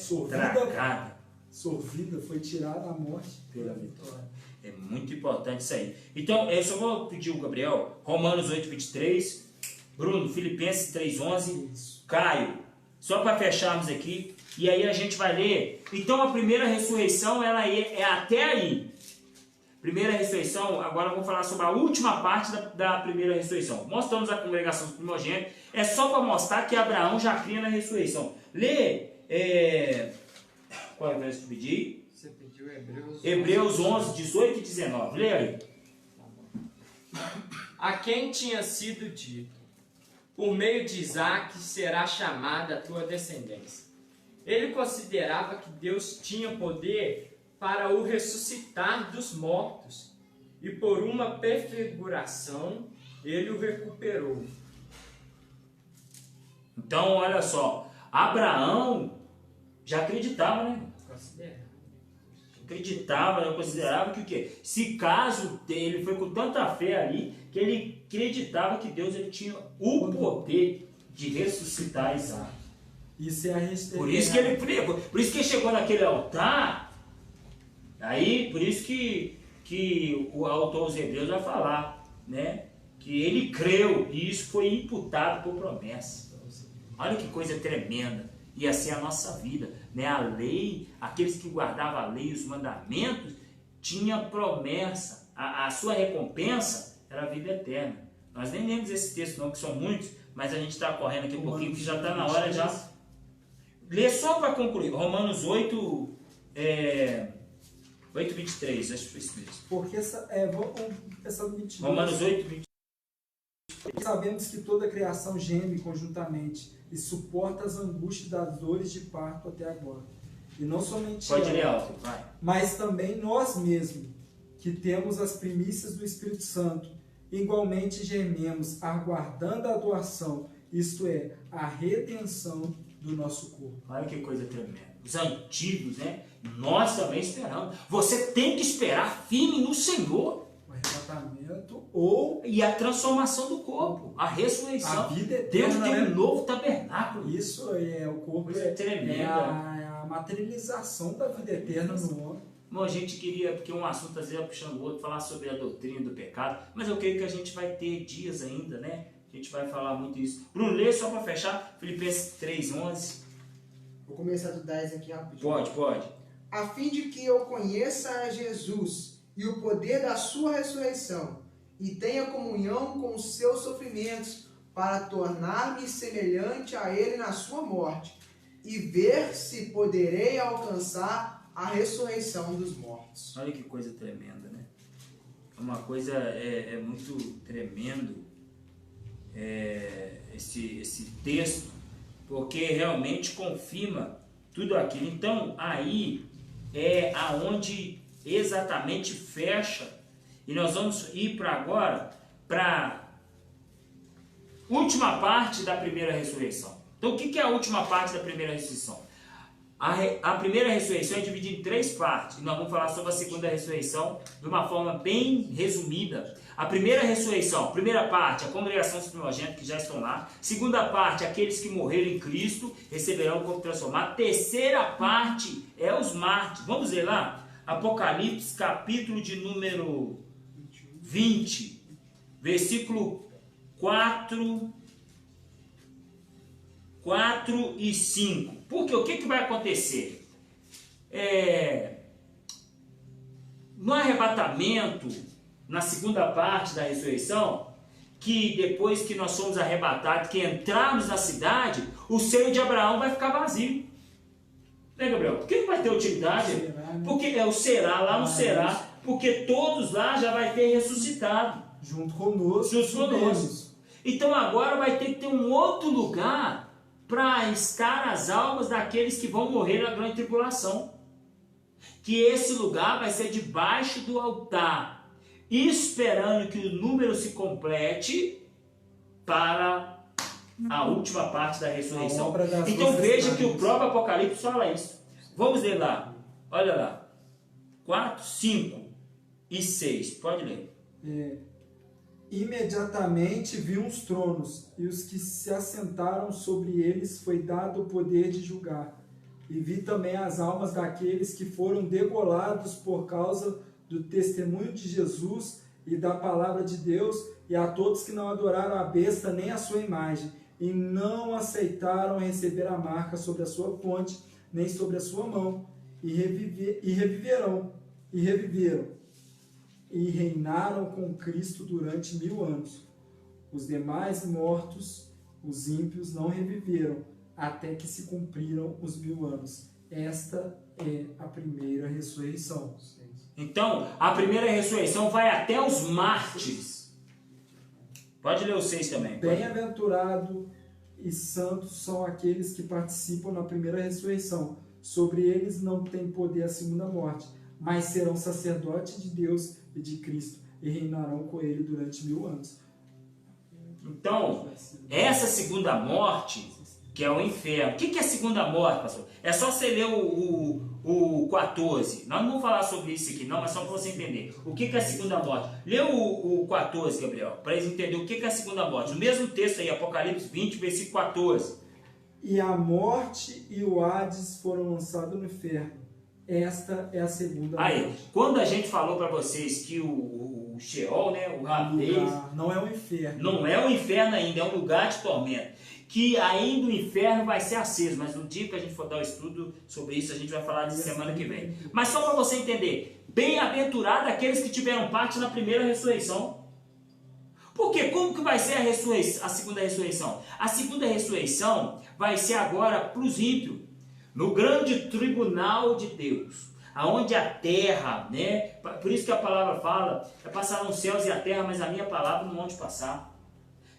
Speaker 4: Sorvida foi tirada a morte pela vitória.
Speaker 1: É muito importante isso aí. Então, eu só vou pedir o Gabriel, Romanos 8, 23, Bruno, Filipenses 3, 11, Caio, só para fecharmos aqui, e aí a gente vai ler. Então, a primeira ressurreição, ela é até aí. Primeira ressurreição, agora vamos falar sobre a última parte da primeira ressurreição. Mostramos a congregação dos primogênitos, é só para mostrar que Abraão já cria na ressurreição. Lê, qual é o verso que eu pedi?
Speaker 3: Você pediu Hebreus.
Speaker 1: Hebreus 11, 18 e 19, lê aí.
Speaker 3: A quem tinha sido dito, por meio de Isaque será chamada a tua descendência. Ele considerava que Deus tinha poder para o ressuscitar dos mortos, e por uma prefiguração ele o recuperou.
Speaker 1: Então, olha só, Abraão já acreditava, né? Acreditava, considerava que o quê? Se caso ele foi com tanta fé ali, que ele acreditava que Deus ele tinha o poder de ressuscitar Isaac.
Speaker 4: Isso é a
Speaker 1: Por isso que ele chegou naquele altar. Aí, por isso que o autor aos Hebreus vai falar, né? Que ele creu e isso foi imputado por promessa. Olha que coisa tremenda. E assim é a nossa vida, né? A lei, aqueles que guardavam a lei e os mandamentos, tinha promessa. A sua recompensa era a vida eterna. Nós nem lemos esse texto não, que são muitos, mas a gente está correndo aqui um pouquinho, porque já está na hora já. Lê só para concluir. Romanos 8, 8:23, acho que foi isso mesmo.
Speaker 4: Porque essa mentira.
Speaker 1: Romanos 8:23.
Speaker 4: Sabemos que toda a criação geme conjuntamente e suporta as angústias das dores de parto até agora. E não somente
Speaker 1: Pode
Speaker 4: ela,
Speaker 1: ler alto, vai.
Speaker 4: mas também nós mesmos, que temos as primícias do Espírito Santo, igualmente gememos, aguardando a doação, isto é, a redenção do nosso corpo.
Speaker 1: Olha que coisa tremenda. Os antigos, né? Nós também esperamos. Você tem que esperar firme no Senhor.
Speaker 4: O arrebatamento ou
Speaker 1: E a transformação do corpo, a ressurreição.
Speaker 4: a vida
Speaker 1: Deus
Speaker 4: eterna.
Speaker 1: tem
Speaker 4: Né?
Speaker 1: um novo tabernáculo.
Speaker 4: Isso é o corpo,
Speaker 1: Coisa tremenda.
Speaker 4: é a materialização da vida eterna no homem.
Speaker 1: Bom, a gente queria, porque um assunto às vezes vai puxando o outro, falar sobre a doutrina do pecado, mas eu creio que a gente vai ter dias ainda, né? A gente vai falar muito isso. Bruno, lê só para fechar, Filipenses 3:11.
Speaker 2: Vou começar do 10 aqui rapidinho.
Speaker 1: Pode.
Speaker 2: A fim de que eu conheça a Jesus e o poder da sua ressurreição, e tenha comunhão com os seus sofrimentos, para tornar-me semelhante a ele na sua morte, e ver se poderei alcançar a ressurreição dos mortos.
Speaker 1: Olha que coisa tremenda, né? Uma coisa muito tremendo esse texto, porque realmente confirma tudo aquilo. Então, aí é aonde exatamente fecha, e nós vamos ir para agora para última parte da primeira ressurreição. Então, o que é a última parte da primeira ressurreição? A primeira ressurreição é dividida em 3 partes, e nós vamos falar sobre a segunda ressurreição de uma forma bem resumida. A primeira ressurreição, primeira parte, a congregação dos primogênitos que já estão lá. Segunda parte, aqueles que morreram em Cristo receberão o corpo transformado. Terceira parte é os mártires. Vamos ver lá? Apocalipse, capítulo de número 20, versículo 4 e 5. Porque o que vai acontecer? No arrebatamento, na segunda parte da ressurreição, que depois que nós somos arrebatados, que entrarmos na cidade, o seio de Abraão vai ficar vazio. Né, Gabriel? Por que vai ter utilidade? Porque o será, lá no será, porque todos lá já vai ter ressuscitado.
Speaker 4: Junto conosco.
Speaker 1: Então agora vai ter que ter um outro lugar para estar as almas daqueles que vão morrer na grande tribulação. Que esse lugar vai ser debaixo do altar, esperando que o número se complete para a última parte da ressurreição. Então veja que o próprio Apocalipse fala isso. Vamos ler lá. Olha lá. 4, 5 e 6. Pode ler.
Speaker 4: Imediatamente vi uns tronos, e os que se assentaram sobre eles foi dado o poder de julgar. E vi também as almas daqueles que foram degolados por causa do testemunho de Jesus e da palavra de Deus, e a todos que não adoraram a besta nem a sua imagem, e não aceitaram receber a marca sobre a sua fronte, nem sobre a sua mão, e reviveram. e reinaram com Cristo durante 1000 anos. Os demais mortos, os ímpios, não reviveram, até que se cumpriram os 1000 anos. Esta é a primeira ressurreição.
Speaker 1: Então, a primeira ressurreição vai até os mártires. Pode ler os 6 também.
Speaker 4: Bem-aventurado e santos são aqueles que participam na primeira ressurreição. Sobre eles não tem poder a segunda morte, mas serão sacerdotes de Deus e de Cristo e reinarão com ele durante 1000 anos.
Speaker 1: Então, essa segunda morte, que é o inferno. O que é a segunda morte, pastor? É só você ler o 14. Nós não vamos falar sobre isso aqui, não, mas só para você entender. O que é a segunda morte? Lê o 14, Gabriel, para eles entenderem o que é a segunda morte. O mesmo texto aí, Apocalipse 20, versículo 14.
Speaker 4: E a morte e o Hades foram lançados no inferno. Esta é a segunda morte.
Speaker 1: Quando a gente falou para vocês que o Sheol, né, o Hades,
Speaker 4: não é o inferno.
Speaker 1: Não é o inferno ainda, é um lugar de tormento. Que ainda o inferno vai ser aceso, mas no dia que a gente for dar o estudo sobre isso, a gente vai falar disso semana que vem. Mas só para você entender, bem-aventurado aqueles que tiveram parte na primeira ressurreição. Por quê? Como que vai ser a segunda ressurreição? A segunda ressurreição vai ser agora para os ímpios, no grande tribunal de Deus, aonde a terra, né? Por isso que a palavra fala, passaram os céus e a terra, mas a minha palavra não onde passar.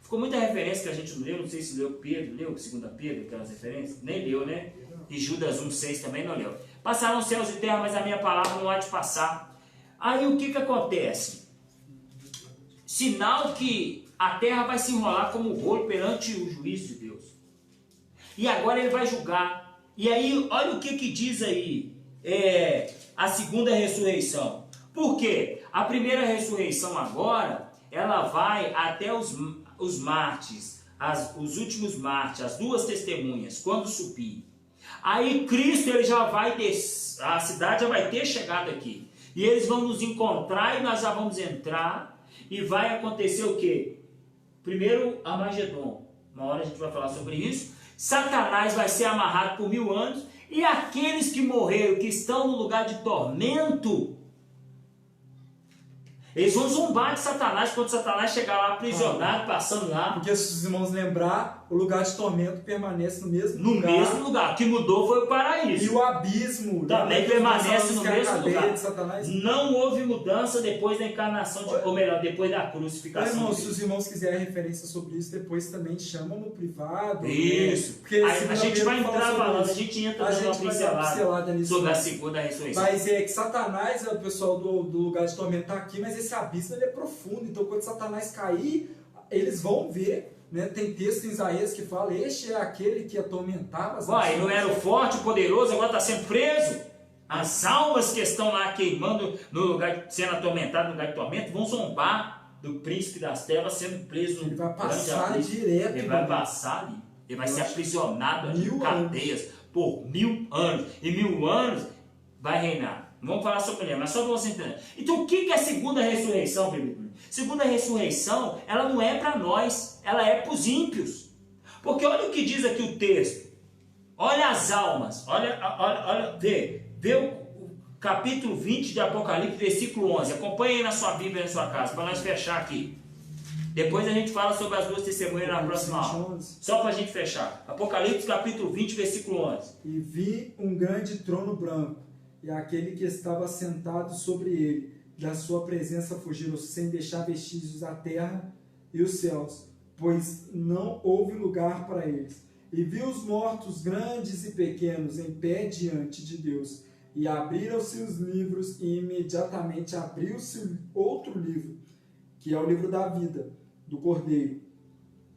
Speaker 1: Ficou muita referência que a gente não leu, não sei se leu Pedro, leu 2 Pedro, aquelas referências? Nem leu, né? E Judas 1,6 também não leu. Passaram os céus e terra, mas a minha palavra não há de passar. Aí o que acontece? Sinal que a terra vai se enrolar como rolo perante o juízo de Deus. E agora ele vai julgar. E aí, olha o que diz aí a segunda ressurreição. Por quê? A primeira ressurreição agora, ela vai até os mártires, os últimos mártires, as 2 testemunhas, quando subir. Aí Cristo, ele já vai a cidade já vai ter chegado aqui. E eles vão nos encontrar e nós já vamos entrar. E vai acontecer o quê? Primeiro, Armagedon. Uma hora a gente vai falar sobre isso. Satanás vai ser amarrado por 1000 anos. E aqueles que morreram, que estão no lugar de tormento, eles vão zombar de Satanás quando Satanás chegar lá aprisionado, passando lá.
Speaker 4: Porque se os irmãos lembrar, o lugar de tormento permanece no mesmo lugar.
Speaker 1: No mesmo lugar. O que mudou foi o paraíso.
Speaker 4: E o abismo
Speaker 1: também permanece no mesmo lugar.
Speaker 4: De Satanás.
Speaker 1: Não houve mudança depois da encarnação, ou melhor, depois da crucificação.
Speaker 4: Irmão, se os irmãos quiserem referência sobre isso, depois também chama no privado.
Speaker 1: Isso.
Speaker 4: Né? Porque
Speaker 1: a gente vai entrar falando, a gente entra dando uma pincelada
Speaker 4: nisso,
Speaker 1: sobre a segunda ressurreição.
Speaker 4: Mas é que Satanás, o pessoal do lugar de tormento está aqui, mas esse abismo ele é profundo. Então quando Satanás cair, eles vão ver. Né? Tem texto em Isaías que fala: este é aquele que atormentava as nações.
Speaker 1: Não era o forte, o poderoso, agora está sendo preso. As almas que estão lá queimando, no lugar, sendo atormentadas no lugar de tormento, vão zombar do príncipe das trevas sendo preso.
Speaker 4: Ele vai passar direto.
Speaker 1: Ele vai passar ali. Ele vai ser aprisionado em cadeias por 1000 anos. E 1000 anos vai reinar. Não vamos falar sobre ele, mas só para você entender. Então o que é a segunda ressurreição, bebê? Segunda ressurreição, ela não é para nós, ela é para os ímpios. Porque olha o que diz aqui o texto. Olha as almas. Vê o capítulo 20 de Apocalipse, versículo 11. Acompanhe aí na sua Bíblia, na sua casa, para nós fechar aqui. Depois a gente fala sobre as 2 testemunhas na próxima aula. Só para a gente fechar. Apocalipse capítulo 20, versículo 11.
Speaker 4: E vi um grande trono branco, e aquele que estava sentado sobre ele, da sua presença fugiram, sem deixar vestígios a terra e os céus, pois não houve lugar para eles. E vi os mortos, grandes e pequenos, em pé diante de Deus. E abriram-se os livros, e imediatamente abriu-se outro livro, que é o livro da vida, do Cordeiro.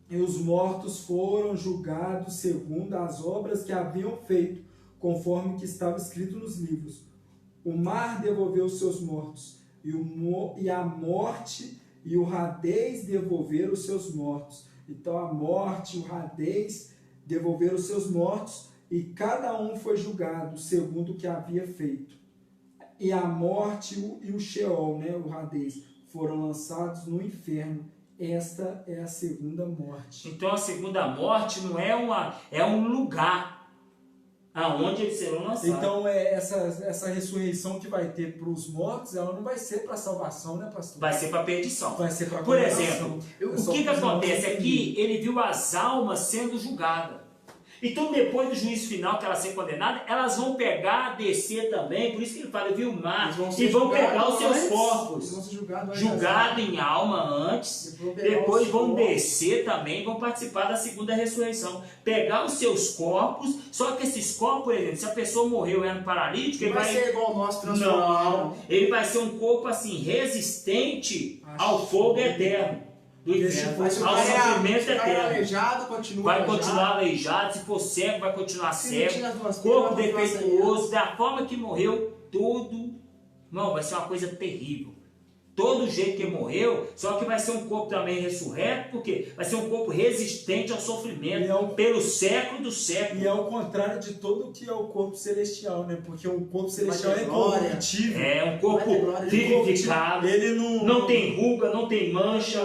Speaker 4: E os mortos foram julgados segundo as obras que haviam feito, conforme que estava escrito nos livros. O mar devolveu os seus mortos, e a morte e o Hades devolveram os seus mortos. Então a morte e o Hades devolveram os seus mortos, e cada um foi julgado segundo o que havia feito. E a morte e o Sheol, né, o Hades, foram lançados no inferno. Esta é a segunda morte.
Speaker 1: Então a segunda morte não é um lugar. aonde eles serão lançados.
Speaker 4: Então, essa ressurreição que vai ter para os mortos, ela não vai ser para salvação, né, pastor?
Speaker 1: Vai ser para perdição.
Speaker 4: Vai ser para
Speaker 1: Por
Speaker 4: condenação.
Speaker 1: exemplo, o que acontece aqui? Ele viu as almas sendo julgadas. Então, depois do juízo final, que elas serem condenadas, elas vão pegar, descer também. Por isso que ele fala, viu o mar, e vão pegar os seus corpos.
Speaker 2: Vão ser
Speaker 1: Julgado em alma antes, depois vão descer também, vão participar da segunda ressurreição. Pegar os seus corpos, só que esses corpos, por exemplo, se a pessoa morreu e era um paralítico, ele vai
Speaker 2: ser igual o nosso transformado.
Speaker 1: Não, ele vai ser um corpo assim, resistente ao fogo eterno. Do inferno, ao sofrimento eterno.
Speaker 2: Aleijado, continua
Speaker 1: vai continuar aleijado, se for cego, vai continuar cego. Corpo defeituoso, da forma que morreu, todo. Não, vai ser uma coisa terrível. Todo jeito que morreu, só que vai ser um corpo também ressurreto, porque vai ser um corpo resistente ao sofrimento pelo século do século.
Speaker 4: E é o contrário de todo o que é o corpo celestial, né? Porque o corpo celestial é incorruptível.
Speaker 1: É um corpo vivificado.
Speaker 4: Ele
Speaker 1: não tem ruga, não tem mancha.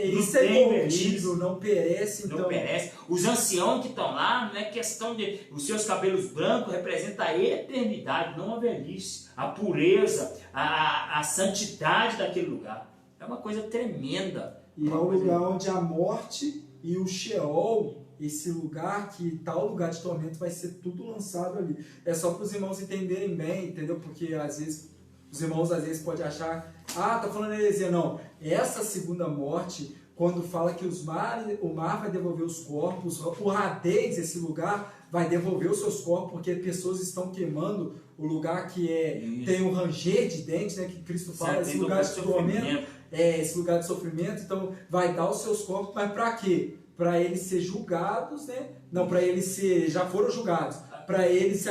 Speaker 4: Isso é incorruptível, não perece. Então.
Speaker 1: Não perece. Os anciãos que estão lá, não é questão de... Os seus cabelos brancos representam a eternidade, não a velhice. A pureza, a santidade daquele lugar. É uma coisa tremenda.
Speaker 4: E é o lugar onde a morte e o Sheol, esse lugar que tal lugar de tormento, vai ser tudo lançado ali. É só para os irmãos entenderem bem, entendeu? Porque às vezes os irmãos podem achar, tá falando heresia. Não, essa segunda morte, quando fala que o mar vai devolver os corpos, o Hades, esse lugar, vai devolver os seus corpos, porque pessoas estão queimando o lugar que tem o ranger de dentes, né, que Cristo fala, esse lugar de tormento, esse lugar de sofrimento. Então vai dar os seus corpos, mas para quê? Para eles ser julgados, né? Não, para eles já foram julgados, para eles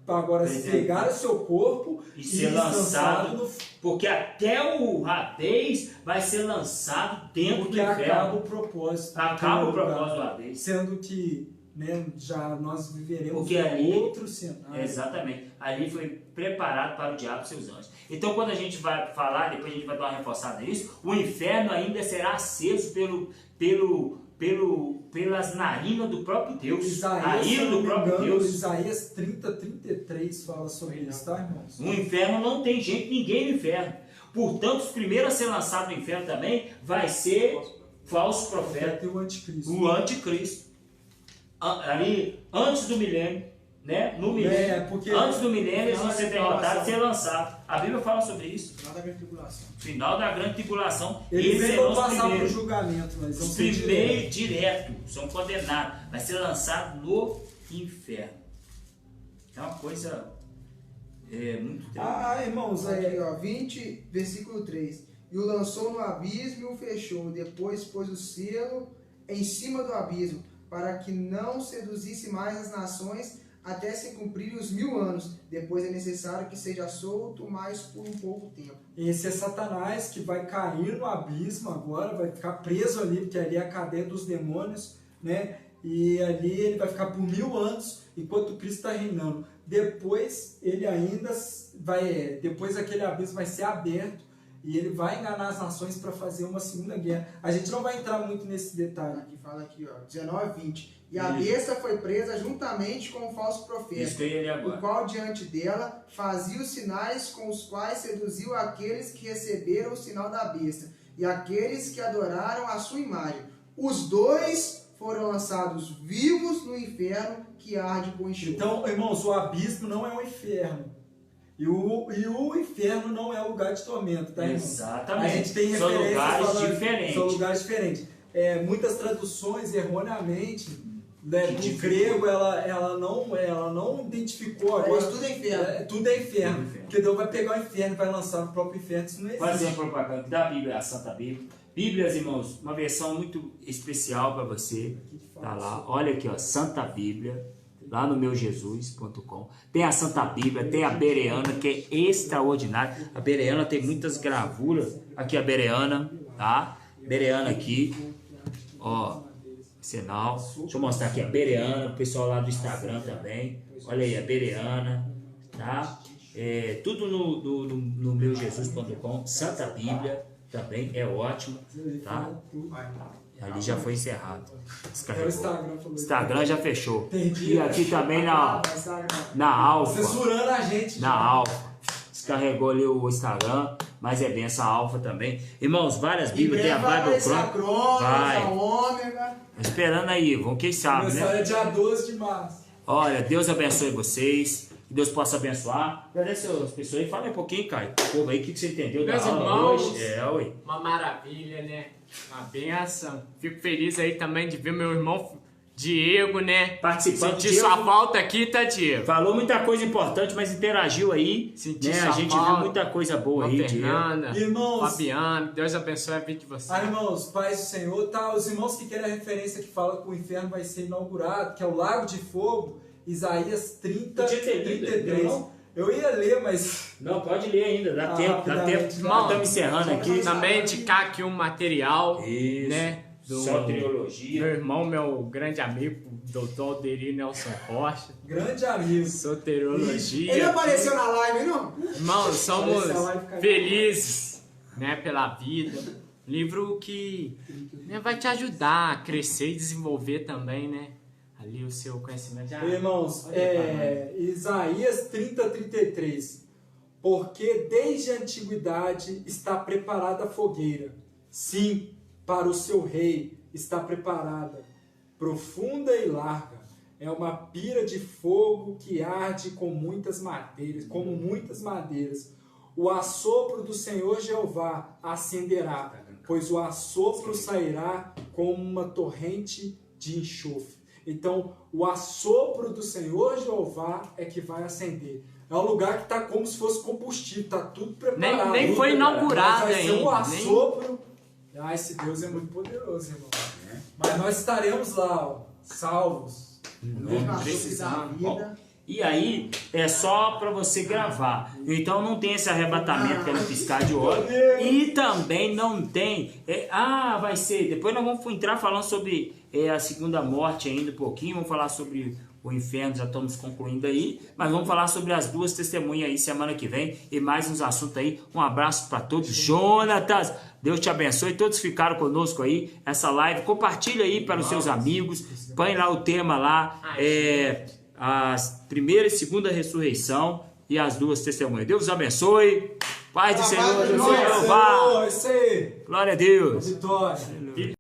Speaker 4: agora se pegar o seu corpo
Speaker 1: e ser lançado, porque até o Hades vai ser lançado dentro do inferno.
Speaker 4: Acaba o propósito.
Speaker 1: Acaba o propósito do Hades.
Speaker 4: Sendo que, né, já nós viveremos outro cenário.
Speaker 1: Exatamente. Ali foi preparado para o diabo e seus anjos. Então, quando a gente vai falar, depois a gente vai dar uma reforçada nisso, o inferno ainda será aceso pelas narinas do próprio Deus.
Speaker 4: Isaías,
Speaker 1: do próprio Deus.
Speaker 4: Isaías 30:33 fala sobre isso, tá, irmãos?
Speaker 1: No inferno não tem gente, ninguém no inferno. Portanto, os primeiros a ser lançados no inferno também vai ser falso profeta.
Speaker 4: E o anticristo.
Speaker 1: O anticristo. Ali, antes do milênio, né? No milênio. Antes do milênio, eles vão ser derrotados e ser lançados. A Bíblia fala sobre isso.
Speaker 2: Final da grande tribulação.
Speaker 1: Final da grande tribulação.
Speaker 4: Eles vão passar por julgamento, mas vão
Speaker 1: os
Speaker 4: ser
Speaker 1: primeiros direto, são condenados. Vai ser lançado no inferno. É uma coisa muito tremenda.
Speaker 2: Irmãos, aqui, 20, versículo 3. E o lançou no abismo e o fechou. Depois pôs o selo em cima do abismo, para que não seduzisse mais as nações até se cumprirem os 1000 anos. Depois é necessário que seja solto, mas por um pouco tempo.
Speaker 4: Esse é Satanás que vai cair no abismo agora, vai ficar preso ali, porque ali é a cadeia dos demônios, né? E ali ele vai ficar por 1000 anos, enquanto Cristo está reinando. Depois ele ainda depois aquele abismo vai ser aberto, e ele vai enganar as nações para fazer uma segunda guerra. A gente não vai entrar muito nesse detalhe.
Speaker 2: Aqui fala aqui, 19, 20. E a besta foi presa juntamente com o falso profeta, o qual diante dela fazia os sinais com os quais seduziu aqueles que receberam o sinal da besta e aqueles que adoraram a sua imagem. Os dois foram lançados vivos no inferno que arde com enxofre.
Speaker 4: Então, irmãos, o abismo não é um inferno. E o inferno não é um lugar de tormento, tá, irmão?
Speaker 1: Exatamente.
Speaker 4: A gente tem
Speaker 1: são lugares diferentes.
Speaker 4: São lugares diferentes. Muitas traduções, erroneamente, do grego, ela não identificou agora.
Speaker 2: Tudo é inferno.
Speaker 4: Tudo é inferno. Porque Deus vai pegar o inferno e vai lançar no próprio inferno. Isso não existe.
Speaker 1: Fazer a propaganda da Bíblia, a Santa Bíblia. Bíblias, irmãos, uma versão muito especial para você. Tá lá. Olha aqui, Santa Bíblia. Lá no meujesus.com. Tem a Santa Bíblia, tem a Bereana, que é extraordinária. A Bereana tem muitas gravuras. Aqui a Bereana, tá? Bereana aqui. Sinal. Deixa eu mostrar aqui a Bereana, o pessoal lá do Instagram também. Olha aí a Bereana, tá? Tudo no meujesus.com. Santa Bíblia, também é ótimo, tá? Ali já foi encerrado. Descarregou. Instagram já fechou.
Speaker 4: Entendi,
Speaker 1: E aqui também na Alfa.
Speaker 4: Censurando a gente.
Speaker 1: Na Alfa. Descarregou ali o Instagram, mas é benção a Alfa também. Irmãos, várias Bíblias, tem a Bible
Speaker 2: Cronos,
Speaker 1: vai.
Speaker 2: a Ômega.
Speaker 1: Esperando aí, vamos, quem sabe,
Speaker 4: Começar
Speaker 1: né?
Speaker 4: é dia 12 de março.
Speaker 1: Olha, Deus abençoe vocês. Que Deus possa abençoar. Agradece as pessoas aí. Fala aí um pouquinho, Caio. Povo aí, o que você entendeu da
Speaker 3: Meus
Speaker 1: aula
Speaker 3: irmãos,
Speaker 1: hoje? Ué.
Speaker 3: uma maravilha, né? Uma benção. Fico feliz aí também de ver meu irmão Diego, né?
Speaker 1: Participando.
Speaker 3: Senti
Speaker 1: Diego
Speaker 3: sua falta aqui, tá, Diego?
Speaker 1: falou muita coisa importante, mas interagiu aí.
Speaker 3: Senti
Speaker 1: Né?
Speaker 3: sua
Speaker 1: A gente
Speaker 3: falta.
Speaker 1: viu muita coisa boa aí, Diego.
Speaker 3: Fernanda,
Speaker 4: Irmãos.
Speaker 3: Fabiano, Deus abençoe a vida de vocês.
Speaker 4: Irmãos, paz do Senhor, tá? Os irmãos que querem a referência que fala que o inferno vai ser inaugurado, que é o Lago de Fogo, Isaías 30,
Speaker 1: Podia ter lido,
Speaker 4: 33.
Speaker 1: não?
Speaker 4: Eu ia ler, mas
Speaker 1: Não, pode ler ainda, dá tempo, dá
Speaker 4: rapidamente.
Speaker 1: tempo.
Speaker 3: Irmão,
Speaker 1: Estamos encerrando aqui.
Speaker 3: Também indicar aqui um material,
Speaker 1: Isso.
Speaker 3: né? Do
Speaker 1: Soteriologia.
Speaker 3: meu irmão, meu grande amigo, doutor Alderir Nelson Rocha.
Speaker 4: grande amigo.
Speaker 3: Soteriologia.
Speaker 2: Ele apareceu na live, não?
Speaker 3: Irmão, somos
Speaker 4: Essa live caiu.
Speaker 3: felizes, né, pela vida. Livro que, né, vai te ajudar a crescer e desenvolver também, né? Ali o seu conhecimento.
Speaker 4: Irmãos, Isaías 30, 33. Porque desde a antiguidade está preparada a fogueira. Sim, para o seu rei está preparada. Profunda e larga. É uma pira de fogo que arde com muitas madeiras, como muitas madeiras. O assopro do Senhor Jeová acenderá, pois o assopro sairá como uma torrente de enxofre. Então, o assopro do Senhor Jeová é que vai acender. É um lugar que está como se fosse combustível, está tudo preparado.
Speaker 3: Nem foi inaugurado
Speaker 4: Vai ser um
Speaker 3: ainda.
Speaker 4: assopro. Ah, esse Deus é muito poderoso, irmão. Mas nós estaremos lá, ó, salvos.
Speaker 2: Mesmo a
Speaker 3: precisando.
Speaker 2: da vida.
Speaker 1: E aí é só para você gravar. Então não tem esse arrebatamento que é no piscar de olho. E também não tem. Vai ser. Depois nós vamos entrar falando sobre a segunda morte ainda um pouquinho. Vamos falar sobre o inferno, já estamos concluindo aí. Mas vamos falar sobre as duas testemunhas aí semana que vem. E mais uns assuntos aí. Um abraço para todos. Jonatas, Deus te abençoe. Todos ficaram conosco aí. Essa live. Compartilha aí para os seus amigos. Põe lá o tema lá. A primeira e segunda ressurreição e as duas testemunhas. Deus os abençoe. Paz do Senhor, Deus
Speaker 2: Senhor,
Speaker 1: Jeová.
Speaker 4: Isso aí.
Speaker 1: Glória a Deus.
Speaker 4: Vitória.